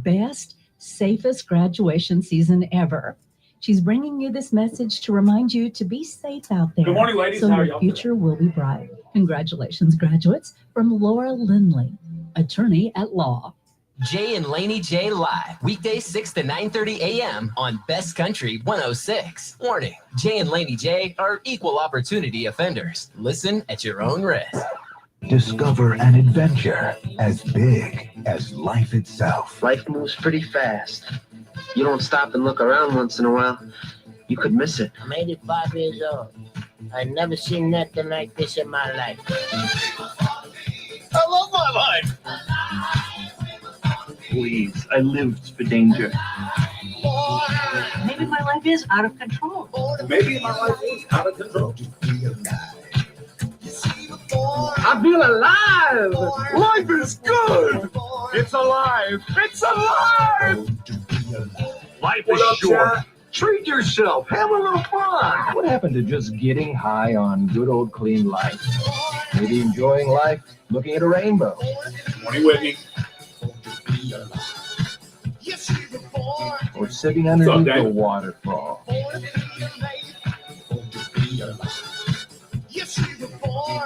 best, safest graduation season ever. She's bringing you this message to remind you to be safe out there. Good morning, ladies. So How are your y'all future will be bright. Congratulations, graduates, from Laura Lindley, attorney at law. Jay and Laney J live, weekdays 6 to 9:30 a.m. on Best Country 106. Warning, Jay and Laney J are equal opportunity offenders. Listen at your own risk. Discover an adventure as big as life itself. Life moves pretty fast. You don't stop and look around once in a while, you could miss it. I'm 85 years old. I've never seen nothing like this in my life. I love my life. Please, I lived for danger. Maybe my life is out of control. Maybe my life is out of control. I feel alive. Life is good. It's alive. It's alive. Life is short. Treat yourself. Have a little fun. What happened to just getting high on good old clean life? Maybe enjoying life, looking at a rainbow. Morning, Whitney. Or sitting underneath the waterfall.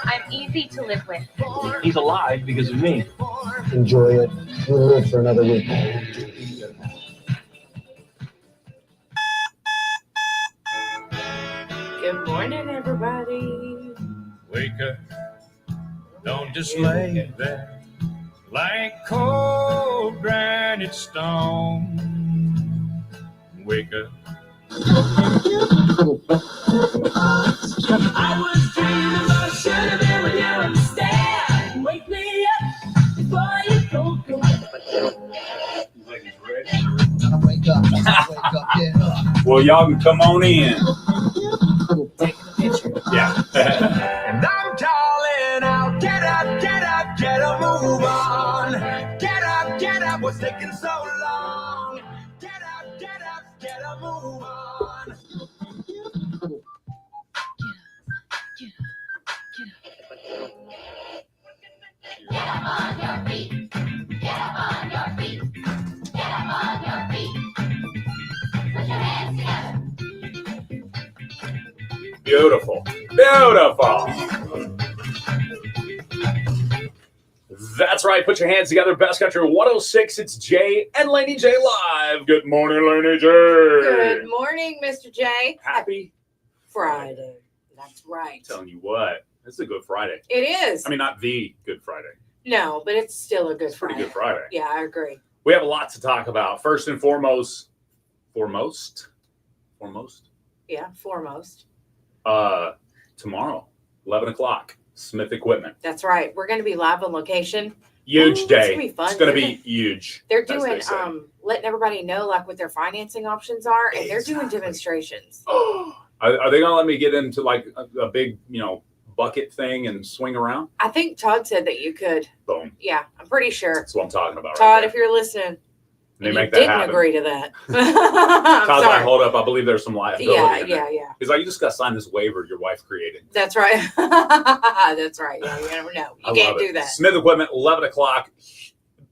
I'm easy to live with. He's alive because of me. Enjoy it. We'll live for another week. Good morning, everybody. Wake up, don't just lay there like cold granite stone. Wake up. I was dreaming about a should have been when you understand. Wake me up before you go. Wake up, get up. Well, y'all can come on in. Taking a picture. Yeah. And I'm calling out, get up, move on. Get up, what's taking so long? Get up, move on. Get up on your feet. Get up on your feet. Get up on your feet. Put your hands together. Beautiful. Beautiful. That's right. Put your hands together. Best Country 106. It's Jay and Laney J live. Good morning, Laney J. Good morning, Mr. J. Happy Friday. That's right. I'm telling you what. It's a Good Friday. It is. I mean, not the Good Friday. No, but it's still a good Friday. Pretty Good Friday. Yeah, I agree. We have a lot to talk about. First and foremost. Yeah, foremost. Tomorrow, 11 o'clock, Smith Equipment. That's right. We're going to be live on location. Huge day. It's going to be fun. It's going to be huge. They're doing, letting everybody know like what their financing options are, and they're doing demonstrations. Are they going to let me get into like a big, bucket thing and swing around? I think Todd said that you could. Boom. Yeah, I'm pretty sure. That's what I'm talking about. Todd, right if you're listening, they you make that didn't happen. agree to that. Todd's like, hold up. I believe there's some liability. Yeah. He's like, you just got to sign this waiver your wife created. That's right. That's right. Yeah, you never know. You can't do that. Smith Equipment, 11 o'clock.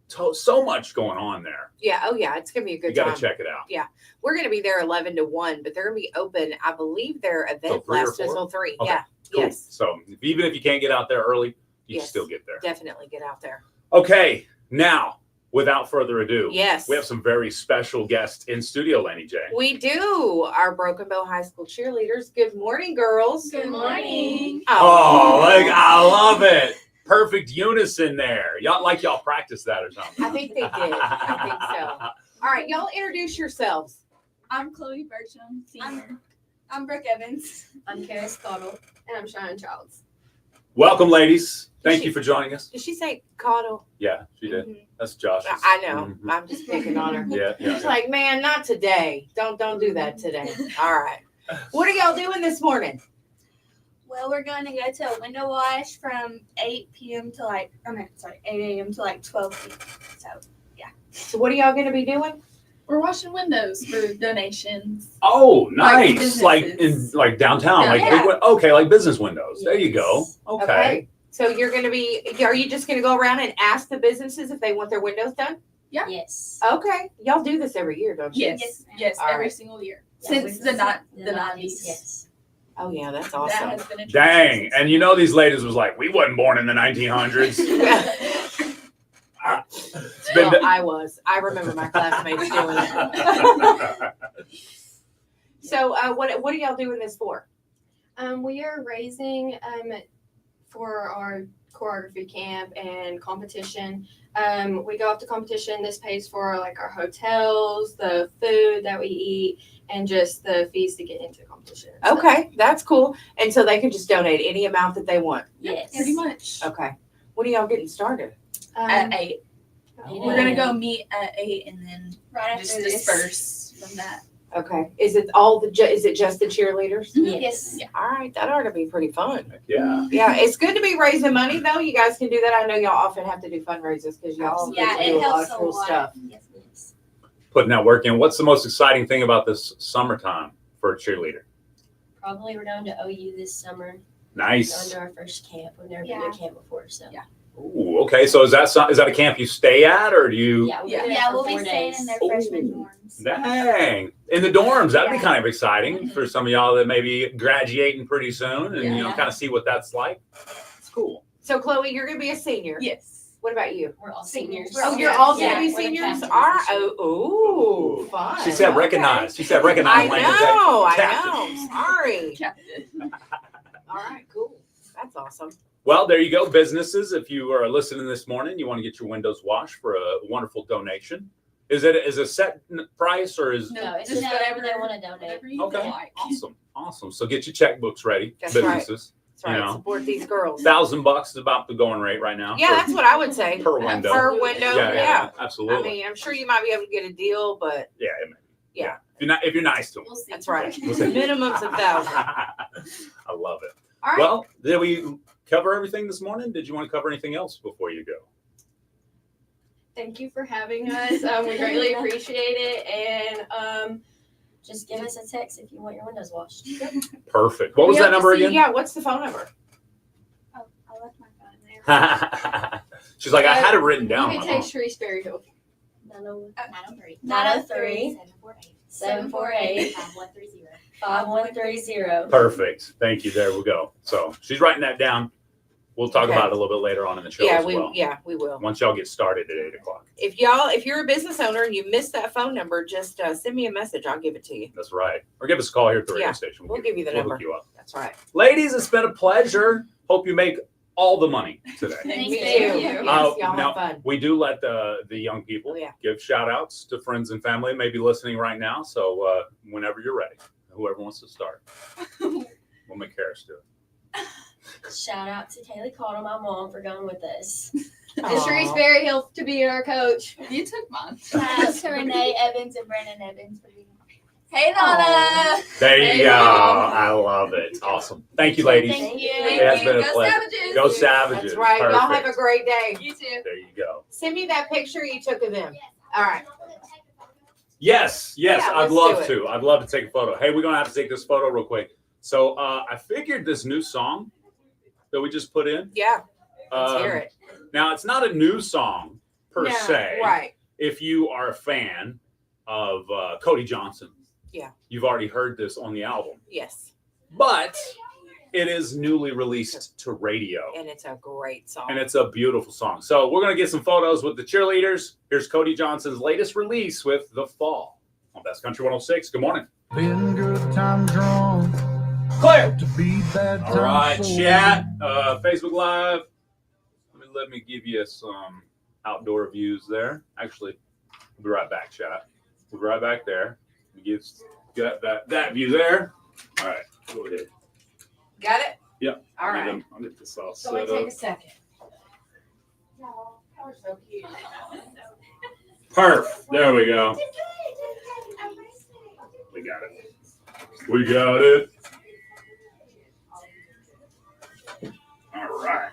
So much going on there. Yeah. Oh, yeah. It's going to be a good time. time. You got to check it out. Yeah. We're going to be there 11 to 1, but they're going to be open. I believe their event lasts until 3. Okay. Yeah. Cool. Yes. So even if you can't get out there early, you can still get there. Definitely get out there. Okay. Now, without further ado, yes, we have some very special guests in studio, Laney J. We do. Our Broken Bow High School cheerleaders. Good morning, girls. Good morning. I love it. Perfect unison there. Y'all practiced that or something. I think they did. I think so. All right, y'all introduce yourselves. I'm Chloe Bertram, senior. I'm Brooke Evans. I'm Karis Cottle. And I'm Shannon Childs. Welcome, ladies. Thank you for joining us. Did she say Cottle? Yeah, she did. Mm-hmm. That's Josh. I know. Mm-hmm. I'm just picking on her. Yeah. She's like, man, not today. Don't do that today. All right. What are y'all doing this morning? Well, we're going to go to a window wash from 8 p.m. to 8 a.m. to 12 p.m. So, yeah. So what are y'all going to be doing? We're washing windows for donations. Oh, nice. Like in downtown. Like business windows. Yes. There you go. Okay. So you're going to be, are you just going to go around and ask the businesses if they want their windows done? Yeah. Yes. Okay. Y'all do this every year, don't you? Yes, All every right. single year. Yeah, Since the 90s. Yes. Oh, yeah, that's That awesome. has been a Dang. And you know these ladies was like, we wasn't born in the 1900s. It's been Well, I was. I remember my classmates doing it. So, what are y'all doing this for? We are raising for our choreography camp and competition. We go up to competition. This pays for like our hotels, the food that we eat, and just the fees to get into the competition. Okay, that's cool. And so they can just donate any amount that they want. Yes. Pretty much. Okay. When are y'all getting started? At 8. Oh. We're going to go meet at 8 and then Right just after this. disperse from that. Okay. Is it is it just the cheerleaders? Yes. Yeah. All right, that ought to be pretty fun. Yeah. Yeah, it's good to be raising money though. You guys can do that. I know y'all often have to do fundraisers because y'all Yeah, get to it do a lot helps of a cool lot. stuff. Yes, yes. Putting that work in. What's the most exciting thing about this summertime for a cheerleader? Probably we're going to OU this summer. Nice. Going to our first camp. We've never been to a camp before, so. Yeah. Ooh, okay. So is that a camp you stay at, or do you? Yeah, we'll, Yeah. be there Yeah, for we'll be 4 staying days. in their Ooh. freshman dorms. Dang. In the dorms, that'd be Yeah. kind of exciting for some of y'all that may be graduating pretty soon and Yeah. kind of see what that's like. It's cool. So Chloe, you're gonna be a senior. Yes. What about you? We're all Seniors. seniors. Oh, you're all Yeah, gonna be we're the seniors? captains All right. this year. Oh, fun. She said recognize. She said recognize. I Laney J. know. I Captain. know. Sorry. Captain. All right. Cool. That's awesome. Well, there you go. Businesses, if you are listening this morning, you want to get your windows washed for a wonderful donation. Is it a set price or is No, it's Just just whatever whatever they want to donate. Whatever you okay? like. Awesome. So get your checkbooks ready. That's right. Businesses. That's right. You know. Support these girls. $1,000 is about the going rate right now. Yeah, that's what I would say. per window. Per window. Yeah. Absolutely. I mean, I'm sure you might be able to get a deal, but yeah, it may be. yeah, if you're nice to them. We'll see. that's right. We'll see. Minimum's 1,000. I love it. All right. Well, did we cover everything this morning? Did you want to cover anything else before you go? Thank you for having us. We greatly appreciate it. And Just give us a text if you want your windows washed. Perfect. What was We that have to number see- again? Yeah, what's the phone number? oh, I left my phone there. She's like, I had it written down. You can text Sharice Berryhill. 903 903 748 5130. 5130. Perfect. Thank you. There we go. So she's writing that down. We'll talk Okay. about it a little bit later on in the show Yeah, as well. we will. Once y'all get started at 8 o'clock. If you're a business owner and you missed that phone number, just send me a message. I'll give it to you. That's right. Or give us a call here at the radio Yeah, station. we'll give you the we'll number. hook you up. That's right. Ladies, it's been a pleasure. Hope you make all the money today. Thank Me you. too. Yes, Yes, y'all now, have fun. we do let the young people Oh, yeah. give shout outs to friends and family maybe listening right now. So whenever you're ready, whoever wants to start, we'll make Harris do it. Shout out to Kaylee Cottle, my mom, for going with us. And Sharice Berryhill to be our coach. You took mine. Shout out to Renee Evans and Brandon Evans for being Hey, Donna. There you Hey, go. Mom. I love it. Awesome. Thank you, ladies. Thank you. It has been a Go pleasure. Savages. Go Savages. That's right. Y'all have a Perfect. great day. You too. There you go. Send me that picture you took of them. All right. Yes, Yeah, I'd let's love do to. I'd love to take a photo. Hey, we're gonna have to take this photo real quick. So I figured this new song that we just put in. Yeah. Let's hear it. Now it's not a new song per No, se. right. If you are a fan of Cody Johnson, Yeah. you've already heard this on the album. Yes. But it is newly released to radio. And it's a great song. And it's a beautiful song. So we're going to get some photos with the cheerleaders. Here's Cody Johnson's latest release with The Fall on Best Country 106. Good morning. Been good time drawn. Claire. To be bad All right, time chat, Facebook Live. Let me give you some outdoor views there. Actually, we'll be right back, chat. We'll be right back there. We get that view there. All right, go ahead. Got it? Yep. All right. I'll get this all So set it take up. a second. Oh, you're so cute. Perf. There we go. We got it. We got it. All right.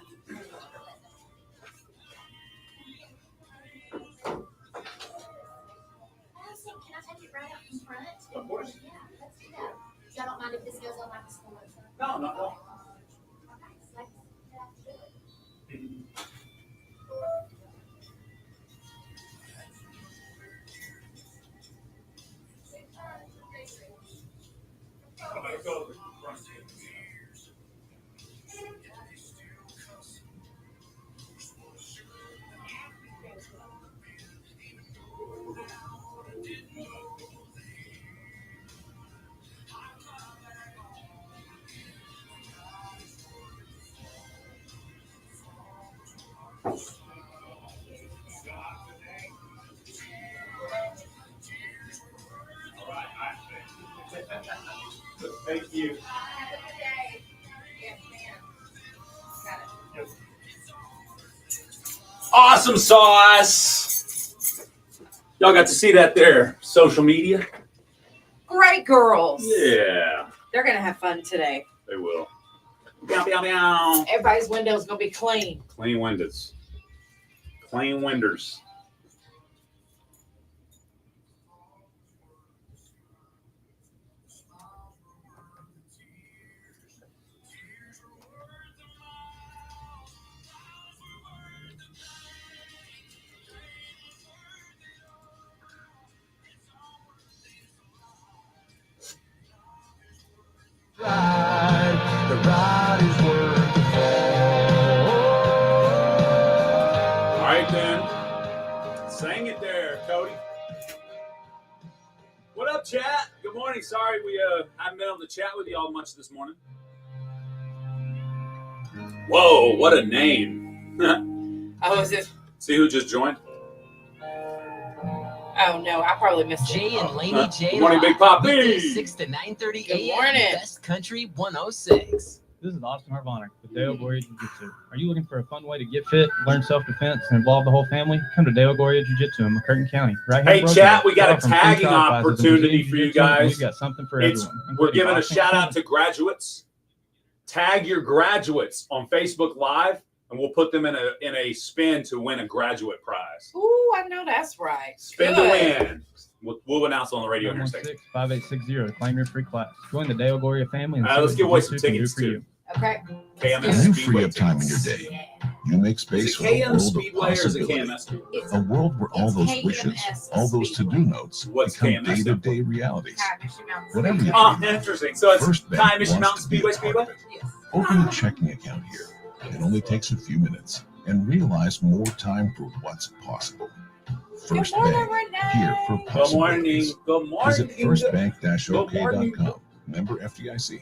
Can I take it right up in front? Of course. Yeah, let's do that. I don't mind if this goes on like a school. No. Thank you. Awesome sauce. Y'all got to see that there. Social media. Great girls. Yeah. They're gonna have fun today. They will. Meow, meow, meow. Everybody's window's gonna be clean. Clean windows. Clean windows. The ride is worth the fall. All right, then. Sang it there, Cody. What up, chat? Good morning. Sorry we haven't been able to chat with y'all much this morning. Whoa, what a name. Oh, is it? See who just joined? Oh no, I probably missed it. Jay and Laney J. Good morning, live, Big Pop. weekdays 6 to 9:30 Good a.m. morning. Best Country 106. This is Austin Harvonic with Dale Gloria Jiu-Jitsu. Are you looking for a fun way to get fit, learn self-defense, and involve the whole family? Come to Dale Gloria Jiu-Jitsu in McCurtain County. Right here in Hey, Broken chat, Bow. we got a Offering tagging freestyle classes in opportunity Brazilian for you Jiu-Jitsu, and guys. We've got something for It's, everyone. we're including giving a boxing, shout out to graduates. Tag your graduates on Facebook Live, and we'll put them in a spin to win a graduate prize. Ooh, I know that's right. Spin to Good. win. We'll announce on the radio here in a second. 5860 to claim your free class. Join the Dale Gloria family and All right, see let's what give away some Jiu-Jitsu can do tickets for too. you. Okay. KMS You Speedway free up time in tickets. your day. You make space Is for it a KM world Speedway of or is it possibility. KMS Speedway? A world where all those KMS wishes, all those to-do notes What's become KMS stand for? day-to-day realities. Time Mountain Whatever you Oh, do, interesting. So it's First Bank Time Mission wants Mountain to be a Speedway part Speedway? of it. Open a checking account here. It only takes a few minutes and realize more time for what's possible. First Good morning, Bank, Renee. here for Good morning. possibilities. Good morning. Visit Good morning. firstbank-ok.com. Member FDIC.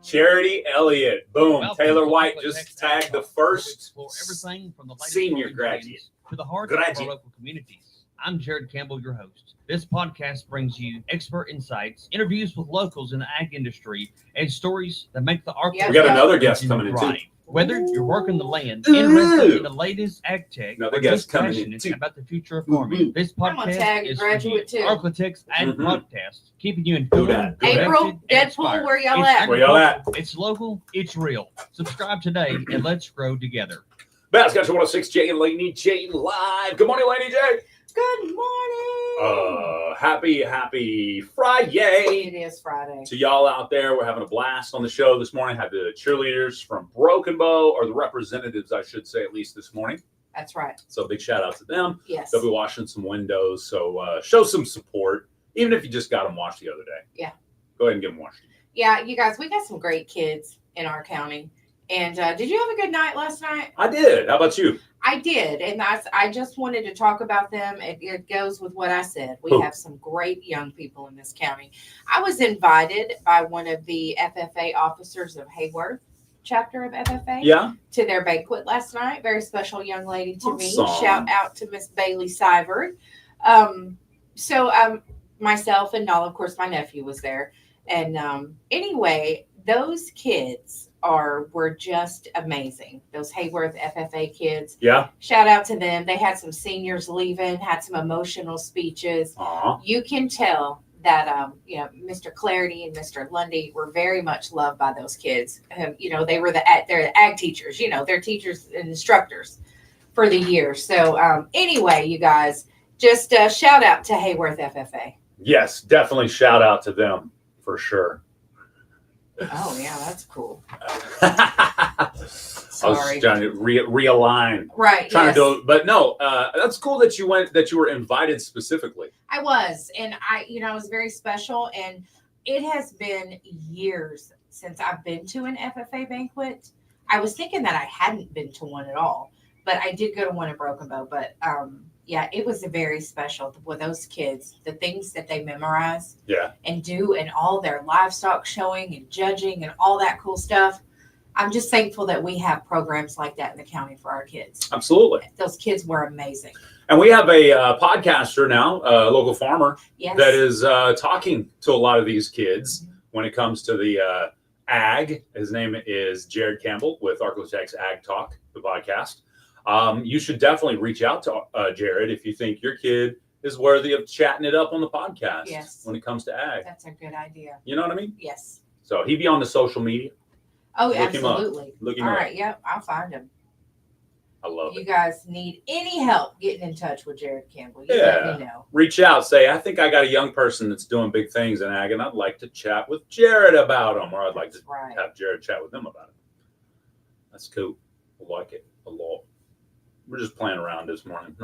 Charity Elliott. Boom. Welcome Taylor to White Public just Text tagged the Talk, first explore everything from the latest senior growing graduate. trends to the heart of our Graduate. local communities. I'm Jared Campbell, your host. This podcast brings you expert insights, interviews with locals in the ag industry, and stories that make the Yeah, We got yeah. another guest region coming in too. thrive. Whether you're working the land, Ooh. interested in the latest ag tech, Another or guest just coming in passionate too. about the future of farming, this I'm gonna podcast tag a is for you. graduate too. Architects Ag Mhm. Podcast, keeping you Do informed, that. Do that. April, connected, and Deadpool, inspired. where y'all It's at? Where y'all at? It's local, it's real. Subscribe today and let's grow together. Best Country 106, Jay and Laney J live. Good morning, Laney J. Good morning. Happy Friday It is Friday. to y'all out there. We're having a blast on the show this morning. Had the cheerleaders from Broken Bow, or the representatives, I should say, at least this morning. That's right. So big shout out to them. Yes. They'll be washing some windows. So show some support, even if you just got them washed the other day. Yeah. Go ahead and get them washed. Yeah, you guys, we got some great kids in our county. And did you have a good night last night? I did. How about you? I did, and I just wanted to talk about them. It goes with what I said. We Who? have some great young people in this county. I was invited by one of the FFA officers of Hayworth chapter of FFA Yeah. to their banquet last night. Very special young lady to me. Awesome. Shout out to Miss Bailey Sivert. Myself and Nala, of course, my nephew was there. And anyway, those kids were just amazing. Those Hayworth FFA kids. Yeah. Shout out to them. They had some seniors leaving, had some emotional speeches. Aw. You can tell that Mr. Clarity and Mr. Lundy were very much loved by those kids. They were they're the ag teachers. They're teachers and instructors for the year. So anyway, you guys, just shout out to Hayworth FFA. Yes, definitely shout out to them for sure. Oh yeah, that's cool. I Sorry. was trying to realign. Right. Trying Yes. to do, but no, that's cool that you were invited specifically. I was, and I was very special, and it has been years since I've been to an FFA banquet. I was thinking that I hadn't been to one at all, but I did go to one in Broken Bow. But yeah, it was very special with those kids, the things that they memorize Yeah. and do, and all their livestock showing and judging and all that cool stuff. I'm just thankful that we have programs like that in the county for our kids. Absolutely. Those kids were amazing. And we have a podcaster now, a local farmer, Yes. that is talking to a lot of these kids when it comes to the ag. His name is Jared Campbell with Architects Ag Talk, the podcast. You should definitely reach out to Jared if you think your kid is worthy of chatting it up on the podcast. Yes. When it comes to ag. That's a good idea. You know what I mean? Yes. So he'd be on the social media. Oh, Look him up. absolutely. Look him All up. right. Yep. I'll find him. I love You it. guys need any help getting in touch with Jared Campbell, you let me know. Reach out. Say, I think I got a young person that's doing big things in ag, and I'd like to chat with Jared about them, or I'd like to have Jared chat with them about it. That's cool. I like it a lot. We're just playing around this morning.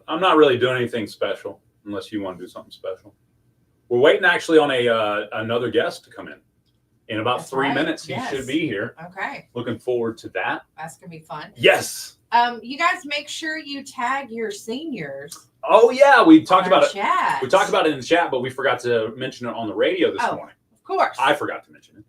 I'm not really doing anything special unless you want to do something special. We're waiting actually on another guest to come in. In about That's 3 right. minutes, he Yes. should be here. Okay. Looking forward to that. That's going to be fun. Yes. You guys make sure you tag your seniors. Oh yeah, we talked about it. Chat. We talked about it in the chat, but we forgot to mention it on the radio this morning. Of course. I forgot to mention it.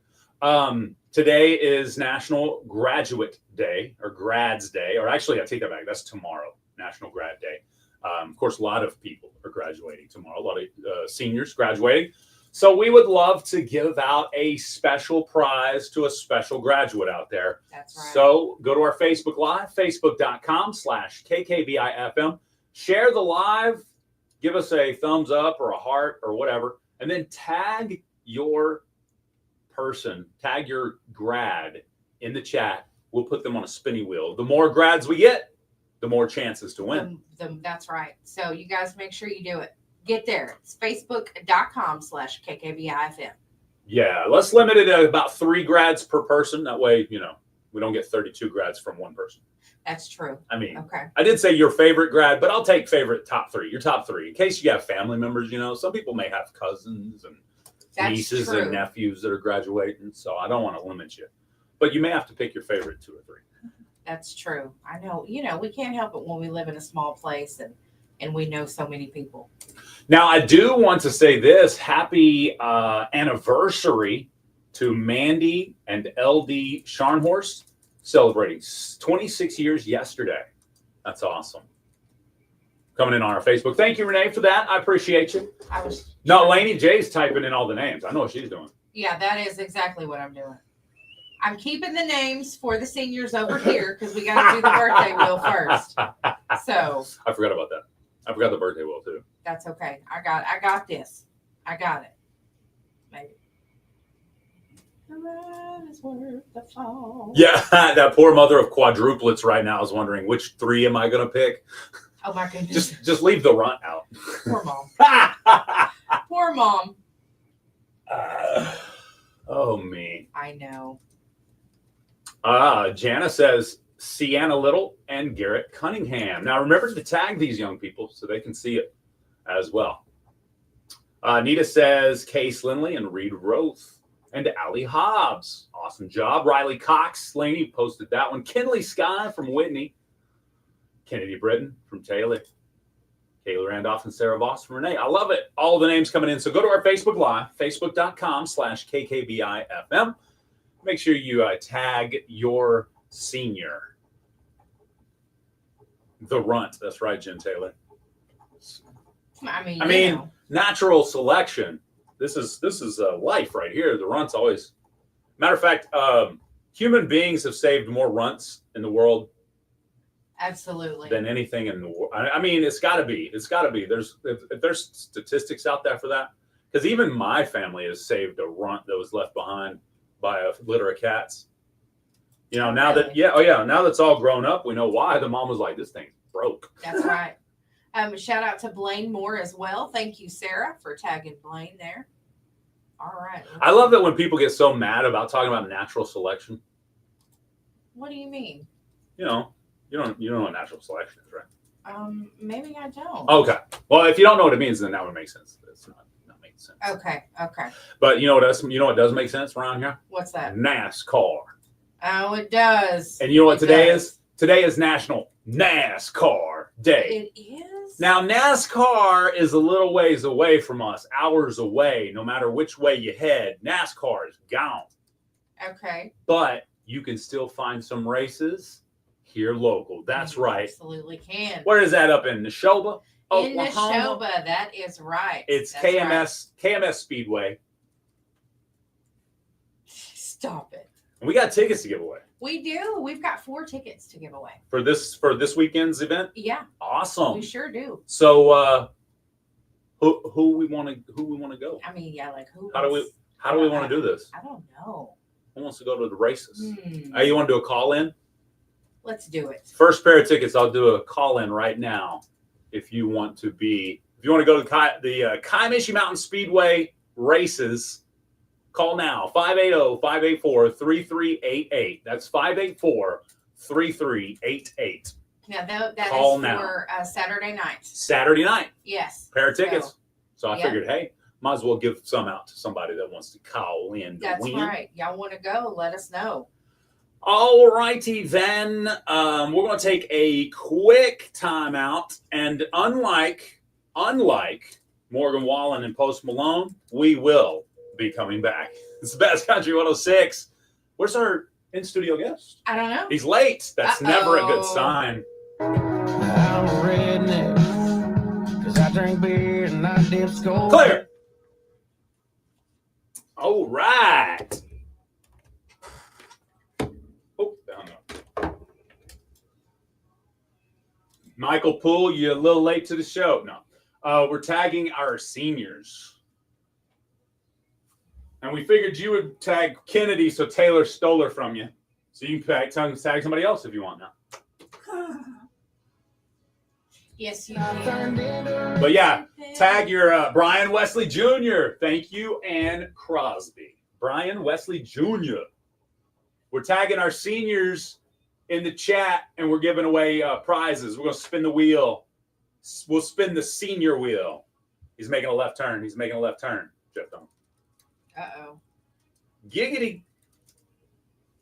Today is National Graduate Day, or Grads Day, or actually I take that back. That's tomorrow, National Grad Day. Of course, a lot of people are graduating tomorrow. A lot of seniors graduating. So we would love to give out a special prize to a special graduate out there. That's right. So go to our Facebook Live, facebook.com/KKBIFM. Share the live, give us a thumbs up or a heart or whatever, and then tag your person, tag your grad in the chat. We'll put them on a spinny wheel. The more grads we get, the more chances to win. That's right. So you guys make sure you do it. Get there. It's facebook.com/KKBIFM. Yeah, let's limit it at about 3 grads per person. That way, we don't get 32 grads from one person. That's true. I mean, okay. I did say your favorite grad, but I'll take favorite top 3. Your top 3, in case you have family members. Some people may have cousins and That's nieces true. and nephews that are graduating. So I don't want to limit you, but you may have to pick your favorite 2 or 3. That's true. I know. We can't help it when we live in a small place and we know so many people. Now, I do want to say this. Happy anniversary to Mandy and LD Scharnhorst, celebrating 26 years yesterday. That's awesome. Coming in on our Facebook. Thank you, Renee, for that. I appreciate you. No, Laney J's typing in all the names. I know what she's doing. Yeah, that is exactly what I'm doing. I'm keeping the names for the seniors over here because we got to do the birthday wheel first. So I forgot about that. I forgot the birthday wheel, too. that's okay. I got this. I got it. Maybe. The ride is worth the fall. Yeah, that poor mother of quadruplets right now is wondering which 3 am I going to pick. Oh my goodness. Just leave the runt out. Poor mom. Poor mom. Oh, me. I know. Jana says Sienna Little and Garrett Cunningham. Now remember to tag these young people so they can see it as well. Nita says Case Lindley and Reed Roth and Allie Hobbs. Awesome job. Riley Cox, Laney posted that one. Kinley Sky from Whitney. Kennedy Britton from Taylor. Kayla Randolph and Sarah Voss from Renee. I love it. All the names coming in. So go to our Facebook Live, facebook.com/KKBIFM. Make sure you tag your senior. The runt. That's right, Jen Taylor. I mean, natural selection. This is life right here. The runt's always. Matter of fact, human beings have saved more runts in the world absolutely than anything in the world. I mean, it's got to be. It's got to be. If there's statistics out there for that, because even my family has saved a runt that was left behind by a litter of cats. Now now that's all grown up, we know why. The mom was like, this thing's broke. That's right. Shout out to Blaine Moore as well. Thank you, Sarah, for tagging Blaine there. All right. I love it when people get so mad about talking about natural selection. What do you mean? You know what natural selection is, right? Maybe I don't. Okay. Well, if you don't know what it means, then that would make sense. It's not making sense. Okay. But what does make sense around here? What's that? NASCAR. Oh, it does. And you know what today is? Today is National NASCAR Day. It is? Now, NASCAR is a little ways away from us, hours away. No matter which way you head, NASCAR is gone. Okay. But you can still find some races here local. That's right. Absolutely can. Where is that? Up in Neshoba? In Neshoba, that is right. It's That's KMS Speedway. Stop it. And we got tickets to give away We do. We've got 4 tickets to give away. for this weekend's event. Yeah, Awesome. we sure do. So who we want to go? I mean, yeah, like who? How do we want to do this? I don't know. Who wants to go to the races? Hmm. You want to do a call in? Let's do it. First pair of tickets, I'll do a call in right now. If you want to go to the Kiamichi Mountain Speedway races, call now 580-584-3388. That's 584-3388. Now that Call is now. for Saturday night. Saturday night, Yes. pair of tickets. So I yeah. figured, hey, might as well give some out to somebody that wants to call in to That's win. right. Y'all want to go? Let us know. All righty then. We're going to take a quick timeout, and unlike Morgan Wallen and Post Malone, we will be coming back. It's the Best Country 106. Where's our in-studio guest? I don't know. He's late. That's never a good sign. I'm a redneck, 'cause I drink beer and I dip skull. Clear. All right. Oh, down there. Michael Poole, you're a little late to the show. No. We're tagging our seniors. And we figured you would tag Kennedy so Taylor stole her from you. So you can tag somebody else if you want now. Yes, you can. But yeah, tag your Brian Wesley Jr. Thank you, and Crosby. Brian Wesley Jr. We're tagging our seniors in the chat, and we're giving away prizes. We're going to spin the wheel. We'll spin the senior wheel. He's making a left turn. Jeff Dunn. Uh-oh. Giggity.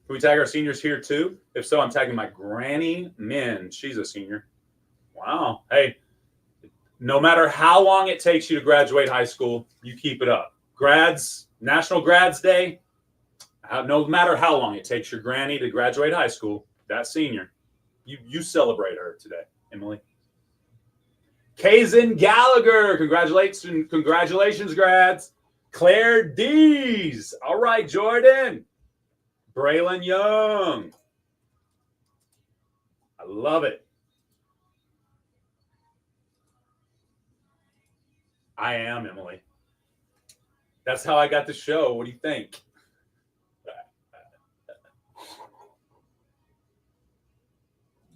Can we tag our seniors here too? If so, I'm tagging my Granny Min. She's a senior. Wow. Hey, no matter how long it takes you to graduate high school, you keep it up. National Grads Day, no matter how long it takes your granny to graduate high school, that senior, you celebrate her today, Emily. Kazin Gallagher, congratulations, grads. Claire Dees. All right, Jordan. Braylon Young. I love it. I am, Emily. That's how I got the show. What do you think?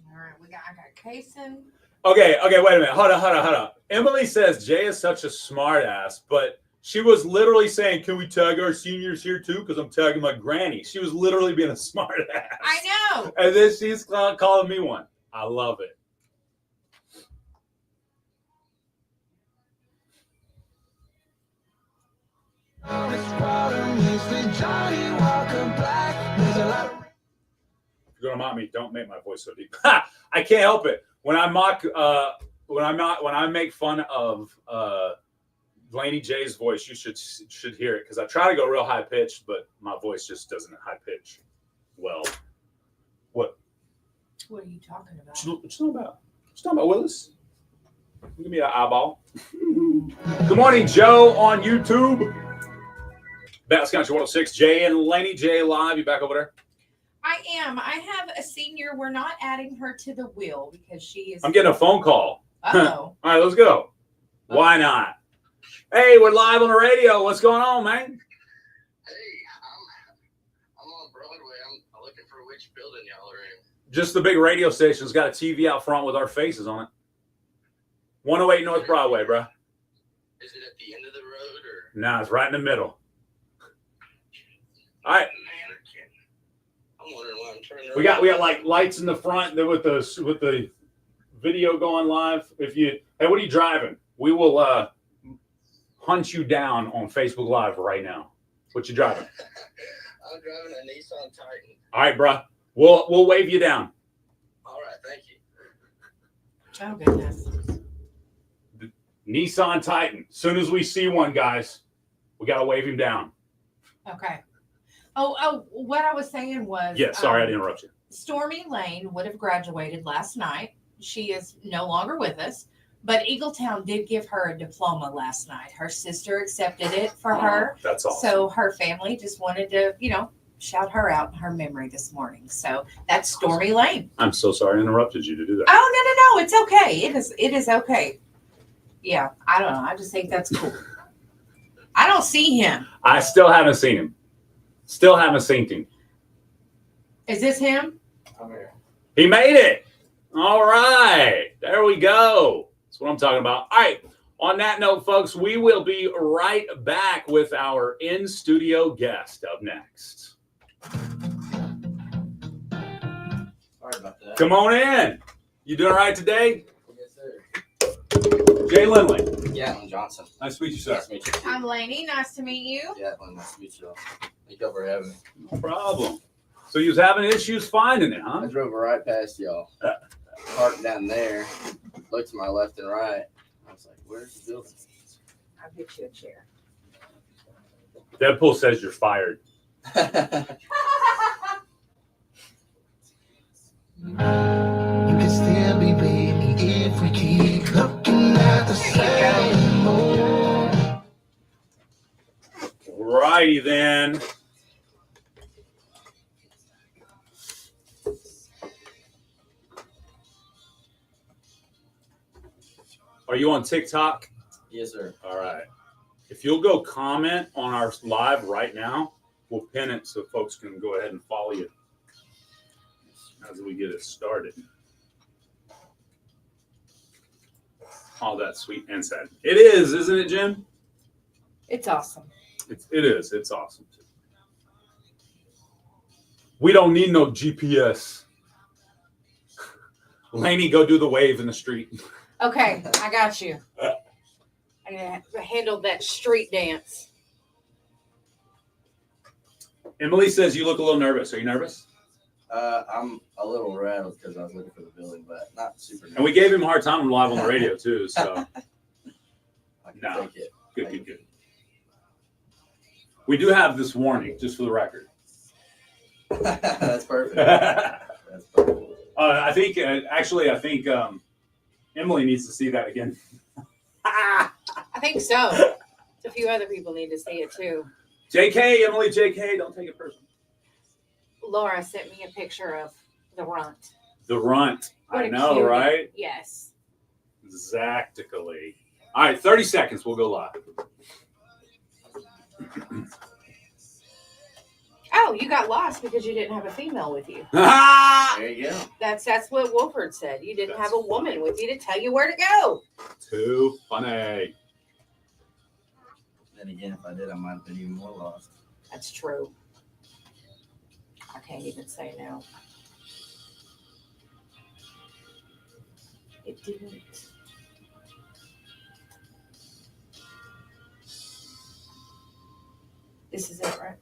All right, I got Kaysen. Okay, wait a minute. Hold on. Emily says Jay is such a smart ass, but she was literally saying, can we tag our seniors here too? Because I'm tagging my granny. She was literally being a smart ass. I know. And then she's calling me one. I love it. If you're gonna mock me, don't make my voice so deep. I can't help it. When I make fun of Laney J's voice, you should hear it because I try to go real high pitched, but my voice just doesn't high pitch well. What? What are you talking about? What you talking about? Willis? Give me that eyeball. Good morning, Joe on YouTube. Best Country 106, Jay and Laney J live. You back over there? I am. I have a senior. We're not adding her to the wheel because she is. I'm getting a phone call. Uh-oh. All right, let's go. Why not? Hey, we're live on the radio. What's going on, man? Hey, I'm on Broadway. I'm looking for which building y'all are in. Just the big radio station's got a TV out front with our faces on it. 108 North Broadway, bro. Is it at the end of the road or? Nah, it's right in the middle. All right. I'm wondering why I'm turning around. We got like lights in the front there with the video going live. Hey, what are you driving? We will hunt you down on Facebook Live right now. What you driving? I'm driving a Nissan Titan. All right, bro. We'll wave you down. All right, thank you. Oh goodness. The Nissan Titan. As soon as we see one, guys, we gotta wave him down. Okay. Oh, what I was saying was. Yeah, sorry, I didn't interrupt you. Stormy Lane would have graduated last night. She is no longer with us, but Eagletown did give her a diploma last night. Her sister accepted it for her. That's awesome. So her family just wanted to, shout her out in her memory this morning. So that's Stormy Lane. I'm so sorry I interrupted you to do that. Oh, no. It's okay. It is okay. Yeah, I don't know. I just think that's cool. I don't see him. I still haven't seen him. Still haven't seen him. Is this him? I'm here. He made it. All right. There we go. That's what I'm talking about. All right. On that note, folks, we will be right back with our in-studio guest up next. Sorry about that. Come on in. You doing all right today? Yes, sir. Jay Lindley. Yeah, I'm Johnson. Nice to meet you, sir. Nice to meet you. I'm Laney. Nice to meet you. Yeah, nice to meet you. Thank you for having me. No problem. So you was having issues finding it, huh? I drove right past y'all. Parked down there. Looked to my left and right. I was like, where's the building? I'll get you a chair. Deadpool says you're fired. You can still be baby if we keep looking at the same moon. Righty then. Are you on TikTok? Yes, sir. All right. If you'll go comment on our live right now, we'll pin it so folks can go ahead and follow you as we get it started. All that sweet inside. It is, isn't it, Jim? It's awesome. It is. It's awesome. We don't need no GPS. Laney, go do the wave in the street. Okay, I got you. I handled that street dance. Emily says you look a little nervous. Are you nervous? I'm a little rattled because I was looking for the building, but not super nervous. And we gave him a hard time live on the radio too. So I can take it. Good. We do have this warning, just for the record. That's perfect. That's perfect. I think Emily needs to see that again. I think so. A few other people need to see it too. JK, Emily, JK, don't take it personal. Laura sent me a picture of the runt. The runt. What I a know, cutie. right? Yes. Exactly. All right, 30 seconds. We'll go live. Oh, you got lost because you didn't have a female with you. There you go. That's what Wolford said. You didn't have a woman with you to tell you where to go. Too funny. Then again, if I did, I might have been even more lost. That's true. I can't even say no. It didn't. This is it, right?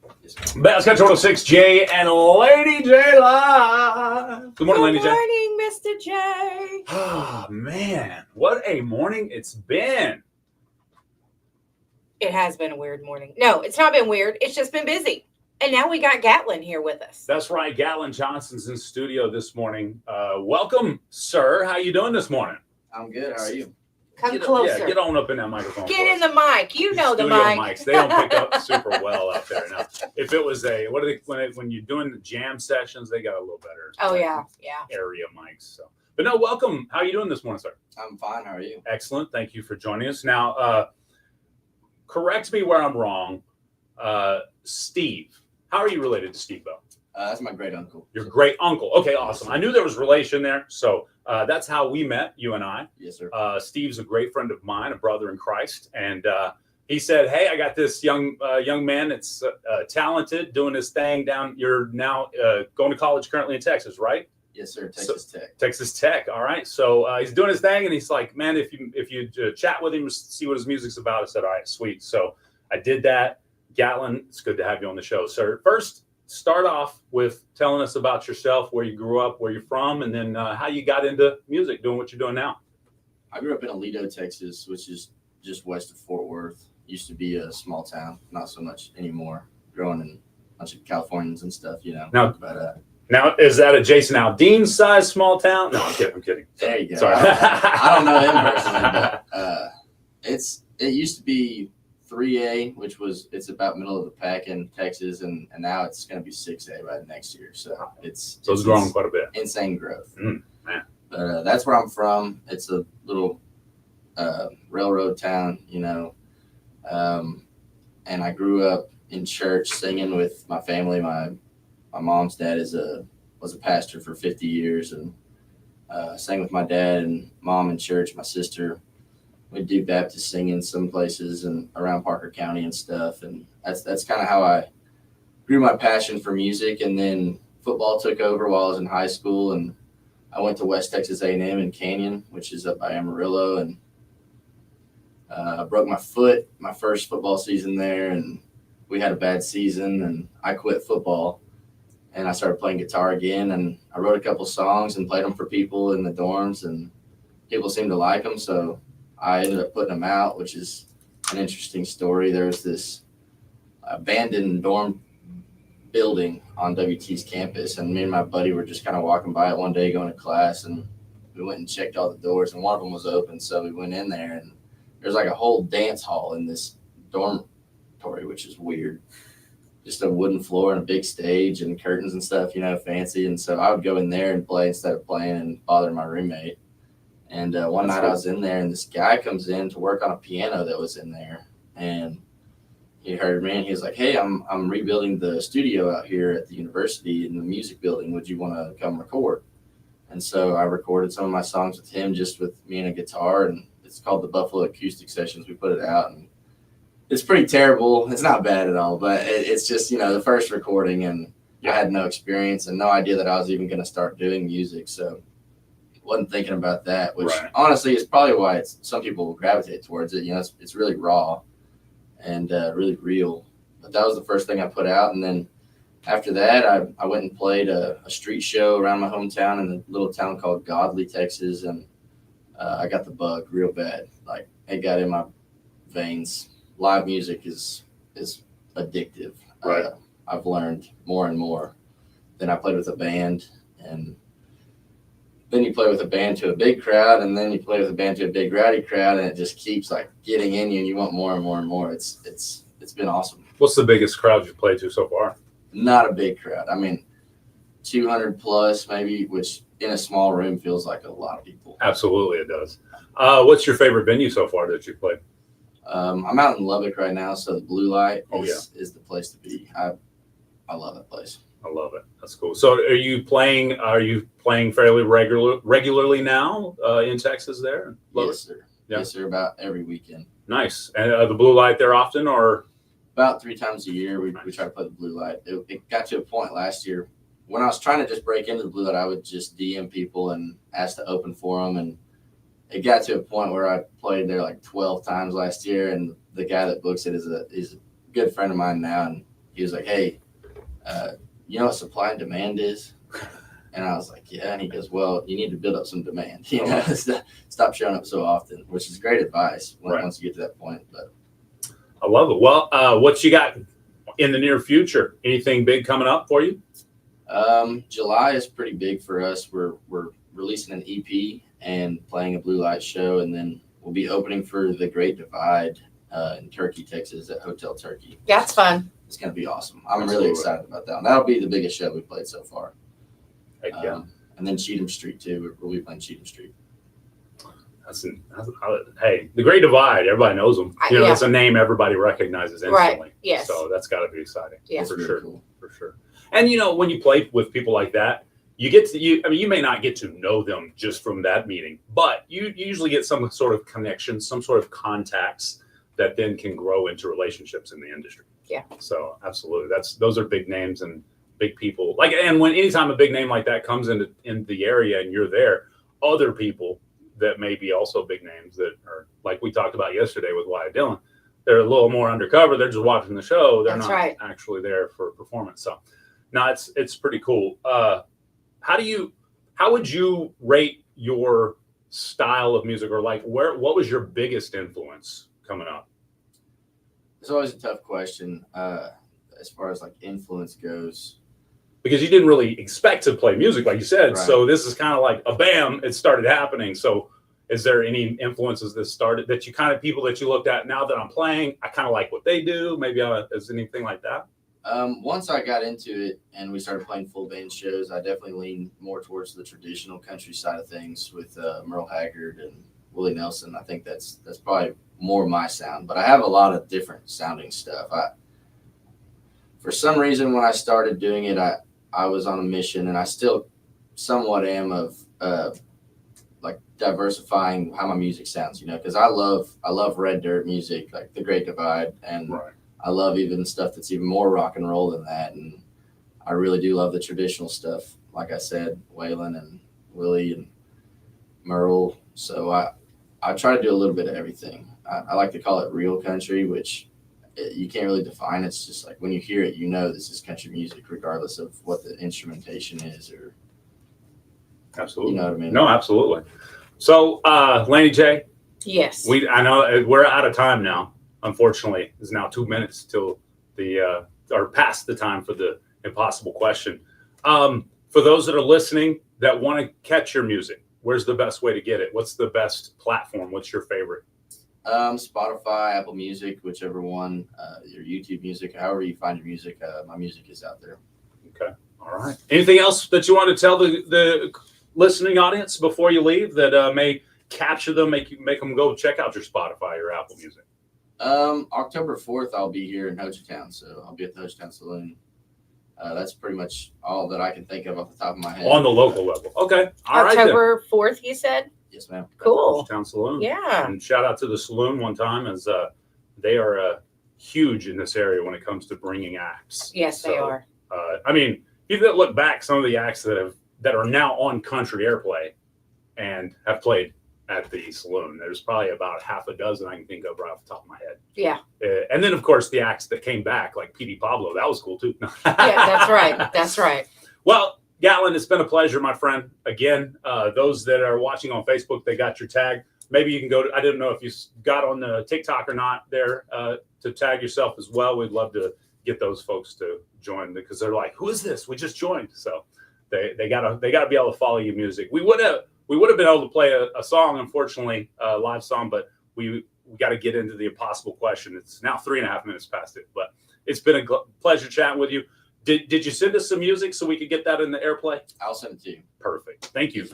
Bass Control 6, Jay and Laney J live. Good morning, Laney J. Good morning, Mr. J. Oh, man. What a morning it's been. It has been a weird morning. No, it's not been weird. It's just been busy. And now we got Gatlin here with us. That's right. Gatlin Johnson's in studio this morning. Welcome, sir. How you doing this morning? I'm good. How are you? Come closer. Yeah, get on up in that microphone. Get in the mic. You know the Studio mic. mics. They don't pick up super well out there. Now, if it was when you're doing the jam sessions, they got a little better. Oh, yeah. Area mics. So, but no, welcome. How are you doing this morning, sir? I'm fine. How are you? Excellent. Thank you for joining us. Now, correct me where I'm wrong. Steve, how are you related to Steve Bell? That's my great uncle. Your great uncle. Okay, awesome. I knew there was relation there. So that's how we met, you and I. Yes, sir. Steve's a great friend of mine, a brother in Christ. And he said, hey, I got this young man that's talented, doing his thing down. You're now going to college currently in Texas, right? Yes, sir. Texas Tech. Texas Tech. All right. So he's doing his thing. And he's like, man, if you chat with him, see what his music's about. I said, all right, sweet. So I did that. Gatlin, it's good to have you on the show, sir. First, start off with telling us about yourself, where you grew up, where you're from, and then how you got into music, doing what you're doing now. I grew up in Aledo, Texas, which is just west of Fort Worth. Used to be a small town, not so much anymore. Growing in a bunch of Californians and stuff, you know. Now, but now is that a Jason Aldean size small town? No, I'm kidding. There you go. Sorry. I don't know him personally, but it used to be 3A, which it's about middle of the pack in Texas, and now it's going to be 6A by next year. So it's grown quite a bit. Insane growth. Man. But that's where I'm from. It's a little railroad town, you know. And I grew up in church singing with my family. My mom's dad was a pastor for 50 years, and sang with my dad and mom in church. My sister, we do Baptist singing some places and around Parker County and stuff. And that's kind of how I grew my passion for music. And then football took over while I was in high school, and I went to West Texas A&M in Canyon, which is up by Amarillo, and broke my foot my first football season there, and we had a bad season, and I quit football, and I started playing guitar again, and I wrote a couple songs and played them for people in the dorms, and people seemed to like them, so I ended up putting them out, which is an interesting story. There was this abandoned dorm building on WT's campus, and me and my buddy were just kind of walking by it one day going to class, and we went and checked all the doors, and one of them was open, so we went in there, and there's like a whole dance hall in this dormitory, which is weird. Just a wooden floor and a big stage and curtains and stuff, you know, fancy. And so I would go in there and play instead of playing and bothering my roommate. And one night I was in there, and this guy comes in to work on a piano that was in there, and he heard me, and he was like, "Hey, I'm rebuilding the studio out here at the university in the music building. Would you want to come record?" And so I recorded some of my songs with him, just with me and a guitar, and it's called the Buffalo Acoustic Sessions. We put it out, and it's pretty terrible. It's not bad at all, but it's just, you know, the first recording, and I had no experience and no idea that I was even going to start doing music. So wasn't thinking about that, which honestly is probably why some people will gravitate towards it. You know, it's really raw and really real. But that was the first thing I put out. And then after that, I went and played a street show around my hometown in a little town called Godley, Texas. And I got the bug real bad. Like, it got in my veins. Live music is addictive. Right. I've learned more and more. Then I played with a band, and then you play with a band to a big crowd, and then you play with a band to a big rowdy crowd, and it just keeps like getting in you, and you want more and more and more. It's been awesome. What's the biggest crowd you've played to so far? Not a big crowd. I mean, 200 plus maybe, which in a small room feels like a lot of people. Absolutely, it does. What's your favorite venue so far that you've played? I'm out in Lubbock right now, so the Blue Light is the place to be. I love that place. I love it. That's cool. So are you playing fairly regularly now in Texas there? Yes, sir. Yeah. Yes, sir. About every weekend. Nice. And the Blue Light there often, or? About 3 times a year, we try to play the Blue Light. It got to a point last year when I was trying to just break into the Blue Light, I would just DM people and ask to open for them. And it got to a point where I played there like 12 times last year. And the guy that books it is a good friend of mine now. And he was like, "Hey, you know what supply and demand is?" And I was like, "Yeah." And he goes, "Well, you need to build up some demand. You know, stop showing up so often," which is great advice once you get to that point. But I love it. Well, what you got in the near future? Anything big coming up for you? July is pretty big for us. We're releasing an EP and playing a Blue Light show, and then we'll be opening for The Great Divide in Turkey, Texas at Hotel Turkey. That's fun. It's going to be awesome. I'm really excited about that one. That'll be the biggest show we've played so far. And then Cheatham Street too. We'll be playing Cheatham Street. Hey, The Great Divide, everybody knows them. You know, it's a name everybody recognizes instantly. Right. Yes. So that's got to be exciting. Yeah. For sure. Cool. For sure. And you know, when you play with people like that, you may not get to know them just from that meeting, but you usually get some sort of connection, some sort of contacts that then can grow into relationships in the industry. Yeah. So absolutely, those are big names and big people. Like, and anytime a big name like that comes in the area and you're there, other people that may be also big names that are, like we talked about yesterday with Wyatt Dillon, they're a little more undercover. They're just watching the show. They're not actually there for performance. So no, it's pretty cool. How would you rate your style of music, or like what was your biggest influence coming up? It's always a tough question as far as like influence goes. Because you didn't really expect to play music, like you said. Right. So this is kind of like a bam, it started happening. So Is there any influences that started that you kind of people that you looked at now that I'm playing? I kind of like what they do. Maybe is anything like that? Once I got into it and we started playing full band shows, I definitely leaned more towards the traditional country side of things with Merle Haggard and Willie Nelson. I think that's probably more my sound, but I have a lot of different sounding stuff. For some reason, when I started doing it, I was on a mission, and I still somewhat am of like diversifying how my music sounds, because I love red dirt music, like The Great Divide, and I love even stuff that's even more rock and roll than that. And I really do love the traditional stuff, like I said, Waylon and Willie and Merle. So I try to do a little bit of everything. I like to call it real country, which you can't really define. It's just like when you hear it, this is country music, regardless of what the instrumentation is or. Absolutely. You know what I mean? No, absolutely. So, Laney J. Yes. I know we're out of time now. Unfortunately, it's now 2 minutes till or past the time for the impossible question. For those that are listening that want to catch your music, where's the best way to get it? What's the best platform? What's your favorite? Spotify, Apple Music, whichever one, your YouTube Music, however you find your music. My music is out there. Okay. All right. Anything else that you want to tell the listening audience before you leave that may capture them, make them go check out your Spotify or Apple Music? October 4th, I'll be here in Hochatown, so I'll be at the Hochatown Saloon. That's pretty much all that I can think of off the top of my head. On the local level. Okay. All right. October 4th, you said? Yes, ma'am. Cool. Hochatown Saloon. Yeah. And shout out to the Saloon one time, as they are huge in this area when it comes to bringing acts. Yes, they are. I mean, if you look back, some of the acts that are now on country airplay and have played at the Saloon, there's probably about half a dozen I can think of right off the top of my head. Yeah. And then, of course, the acts that came back, like P.D. Pablo, that was cool too. Yeah, that's right. That's right. Well, Gatlin, it's been a pleasure, my friend. Again, those that are watching on Facebook, they got your tag. Maybe you can go to, I didn't know if you got on the TikTok or not there to tag yourself as well. We'd love to get those folks to join because they're like, who is this? We just joined. So they gotta be able to follow your music. We would have been able to play a song, unfortunately, a live song, but we got to get into the impossible question. It's now 3.5 minutes past it, but it's been a pleasure chatting with you. Did you send us some music so we could get that in the airplay? I'll send it to you. Perfect. Thank you.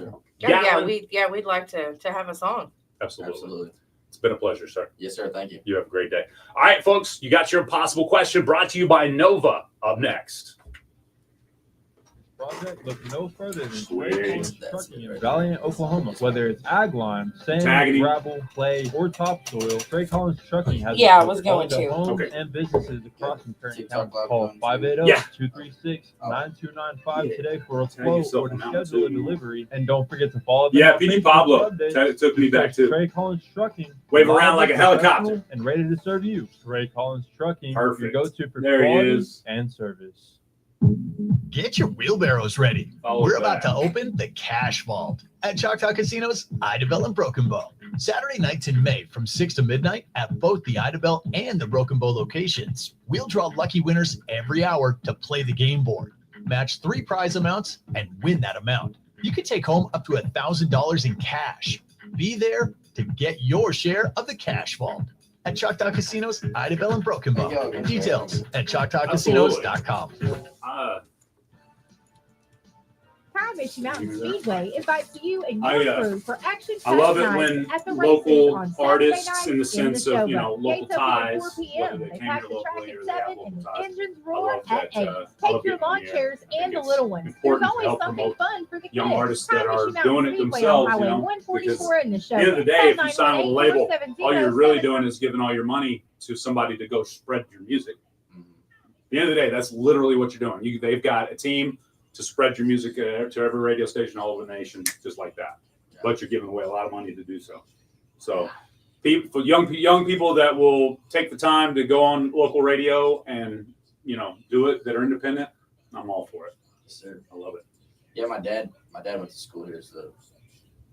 We'd like to have a song. Absolutely. It's been a pleasure, sir. Yes, sir. Thank you. You have a great day. All right, folks, you got your impossible question brought to you by Nova. Up next. Project look no further than trucking in Valiant, Oklahoma. Whether it's ag lime, sand, gravel, clay, or topsoil, Trey Collins Trucking has I was going to. homes and businesses across Kern County. Call 580-236-9295 today for a quote or to schedule a delivery. And don't forget to follow them. Yeah, P.D. Pablo took me back too. Trey Collins Trucking. Wave around like a helicopter. And ready to serve you. Trey Collins Trucking. Perfect. Your go-to for There he quality is. and service. Get your wheelbarrows ready. We're about to open the Cash Vault at Choctaw Casino's Idabel and Broken Bow. Saturday nights in May from 6 to midnight at both the Idabel and the Broken Bow locations. We'll draw lucky winners every hour to play the game board. Match 3 prize amounts and win that amount. You can take home up to $1,000 in cash. Be there to get your share of the Cash Vault at Choctaw Casino's Idabel and Broken Bow. Details at ChoctawCasinos.com. Prime Mission Mountain Speedway invites you and your crew for action. I love it when local artists, in the sense sense of, Gates local open at ties, 4 p.m. whether They came pack here the track locally at or they have 7 local and the ties. engines I roar love at that, 8. I Take love your getting lawn the, chairs I and the think little it's ones. There's important to always help something promote fun for the young kids. artists Prime that are Mission Mountain doing it Speedway themselves, on Highway because 144 in the show. at the end of the day, if you sign with a label, all you're really doing is giving all your money to somebody to go spread your music. At the end of the day, that's literally what you're doing. They've got a team to spread your music to every radio station all over the nation, just like that. But you're giving away a lot of money to do so. So, for young people that will take the time to go on local radio and do it, that are independent, I'm all for it. Yes, sir. I love it. Yeah, my dad went to school here, so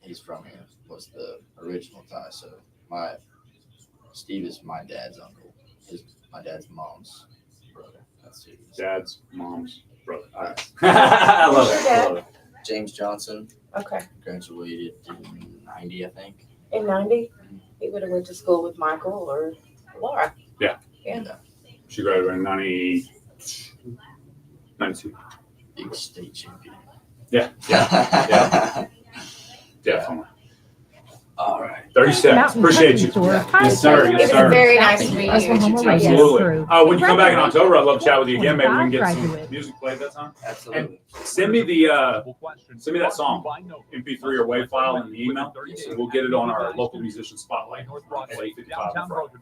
he's from here. Was the original tie. So Steve is my dad's uncle. My dad's mom's brother. That's it. Dad's mom's brother. All right. I love Who's it. your dad? I love it. James Johnson. Okay. Graduated in 90, I think. In 90, he would have went to school with Michael or Laura. Yeah. Yeah. She graduated in 92. Big state champion. Yeah. Yeah. Definitely. All right. 30 seconds. Appreciate you. Yes, sir. Yes, sir. Very nice to meet you. Absolutely. When you come back in October, I'd love to chat with you again. Maybe we can get some music played that time. Absolutely. And send me that song, MP3 or WAV file in the email. So we'll get it on our local musician spotlight. At 8:55 Friday.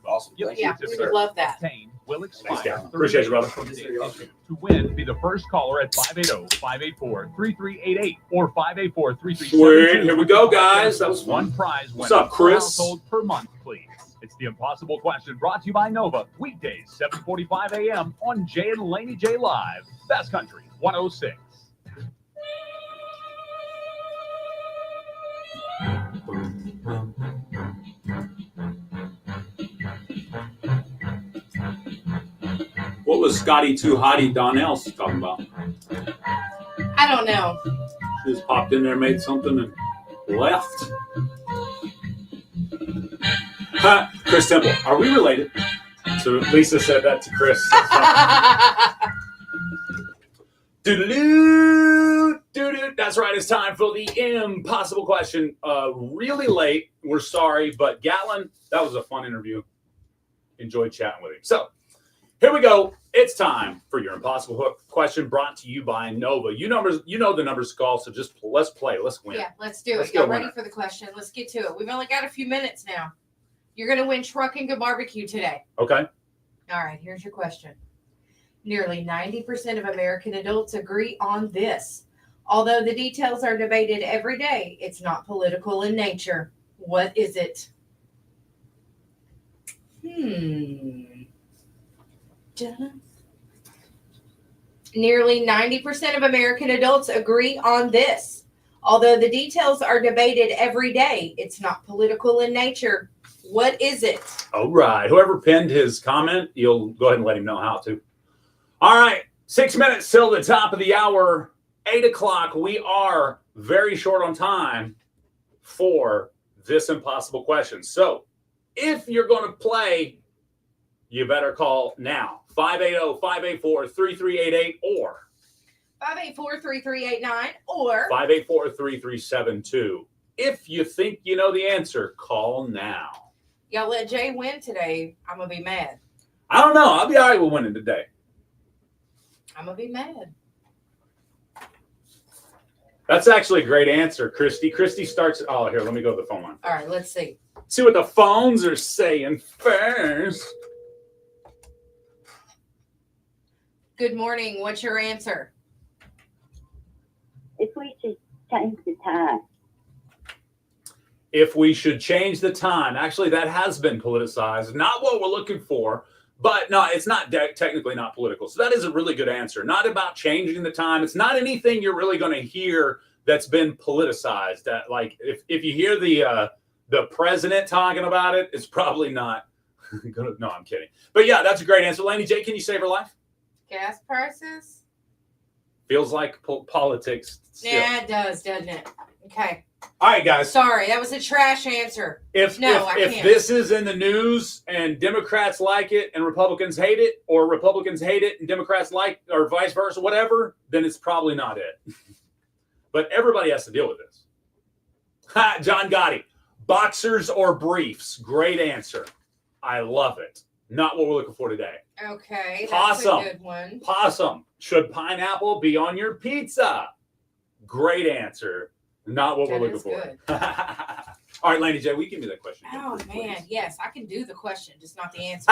Awesome. Yeah, we would love that. Will expire. Thanks, Gavin. Appreciate you, brother. To win, be the first caller at 580-584-3388 or 584-3372. Sweet. Here we go, guys. That was one fun. prize. What's up, Chris? Household per month, please. It's the Impossible Question, brought to you by Nova, weekdays 7:45 a.m. on Jay and Laney J Live, Best Country 106. What was Scotty Too Hottie Donnell talking about? I don't know. She just popped in there, made something, and left. Chris Temple, are we related? So Lisa said that to Chris. Doo-doo-doo. That's right. It's time for the Impossible Question. Really late. We're sorry, but Gatlin, that was a fun interview. Enjoyed chatting with him. So here we go. It's time for your Impossible Question, brought to you by Nova. You know the numbers to call, so just let's play. Let's win. Yeah, let's do Let's it. get Y'all a ready winner. for the question? Let's get to it. We've only got a few minutes now. You're going to win Truck and Good Barbecue today. Okay. All right, here's your question. Nearly 90% of American adults agree on this. Although the details are debated every day, it's not political in nature. What is it? Nearly 90% of American adults agree on this. Although the details are debated every day, it's not political in nature. What is it? All right. Whoever pinned his comment, you'll go ahead and let him know how to. All right. 6 minutes till the top of the hour. 8 o'clock. We are very short on time for this impossible question. So if you're going to play, you better call now. 580-584-3388 or 584-3389 or 584-3372. If you think you know the answer, call now. y'all let Jay win today, I'm going to be mad. I don't know. I'll be all right with winning today. I'm going to be mad. That's actually a great answer, Christy. Christy starts. Oh, here, let me go to the phone line. All right, let's see. See what the phones are saying first. Good morning. What's your answer? If we should change the time. If we should change the time. Actually, that has been politicized. Not what we're looking for, but no, it's not technically not political. So that is a really good answer. Not about changing the time. It's not anything you're really going to hear that's been politicized. That, like, if you hear the president talking about it, it's probably not gonna. No, I'm kidding. But yeah, that's a great answer. Laney J, can you save her life? Gas prices? Feels like politics still. Yeah, it does, doesn't it? Okay. All right, guys. Sorry, that was a trash answer. If this is in the news and Democrats like it and Republicans hate it, or Republicans hate it and Democrats like, or vice versa, whatever, then it's probably not it. But everybody has to deal with this. Ha, John Gotti, boxers or briefs? Great answer. I love it. Not what we're looking for today. Okay, that's Possum. a good one. Possum. Should pineapple be on your pizza? Great answer. Not what we're looking for. Good. All right, Laney J, will you give me that question again? Oh, man. Yes, I can do the question, just not the answer.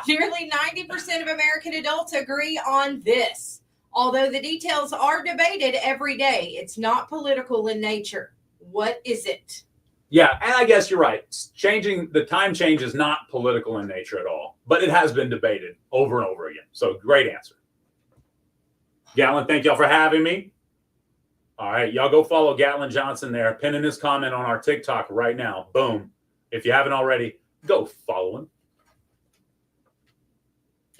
Nearly 90% of American adults agree on this. Although the details are debated every day, it's not political in nature. What is it? Yeah, and I guess you're right. Changing the time change is not political in nature at all, but it has been debated over and over again. So great answer. Gatlin, thank y'all for having me. All right, y'all go follow Gatlin Johnson there, pinning his comment on our TikTok right now. Boom. If you haven't already, go follow him.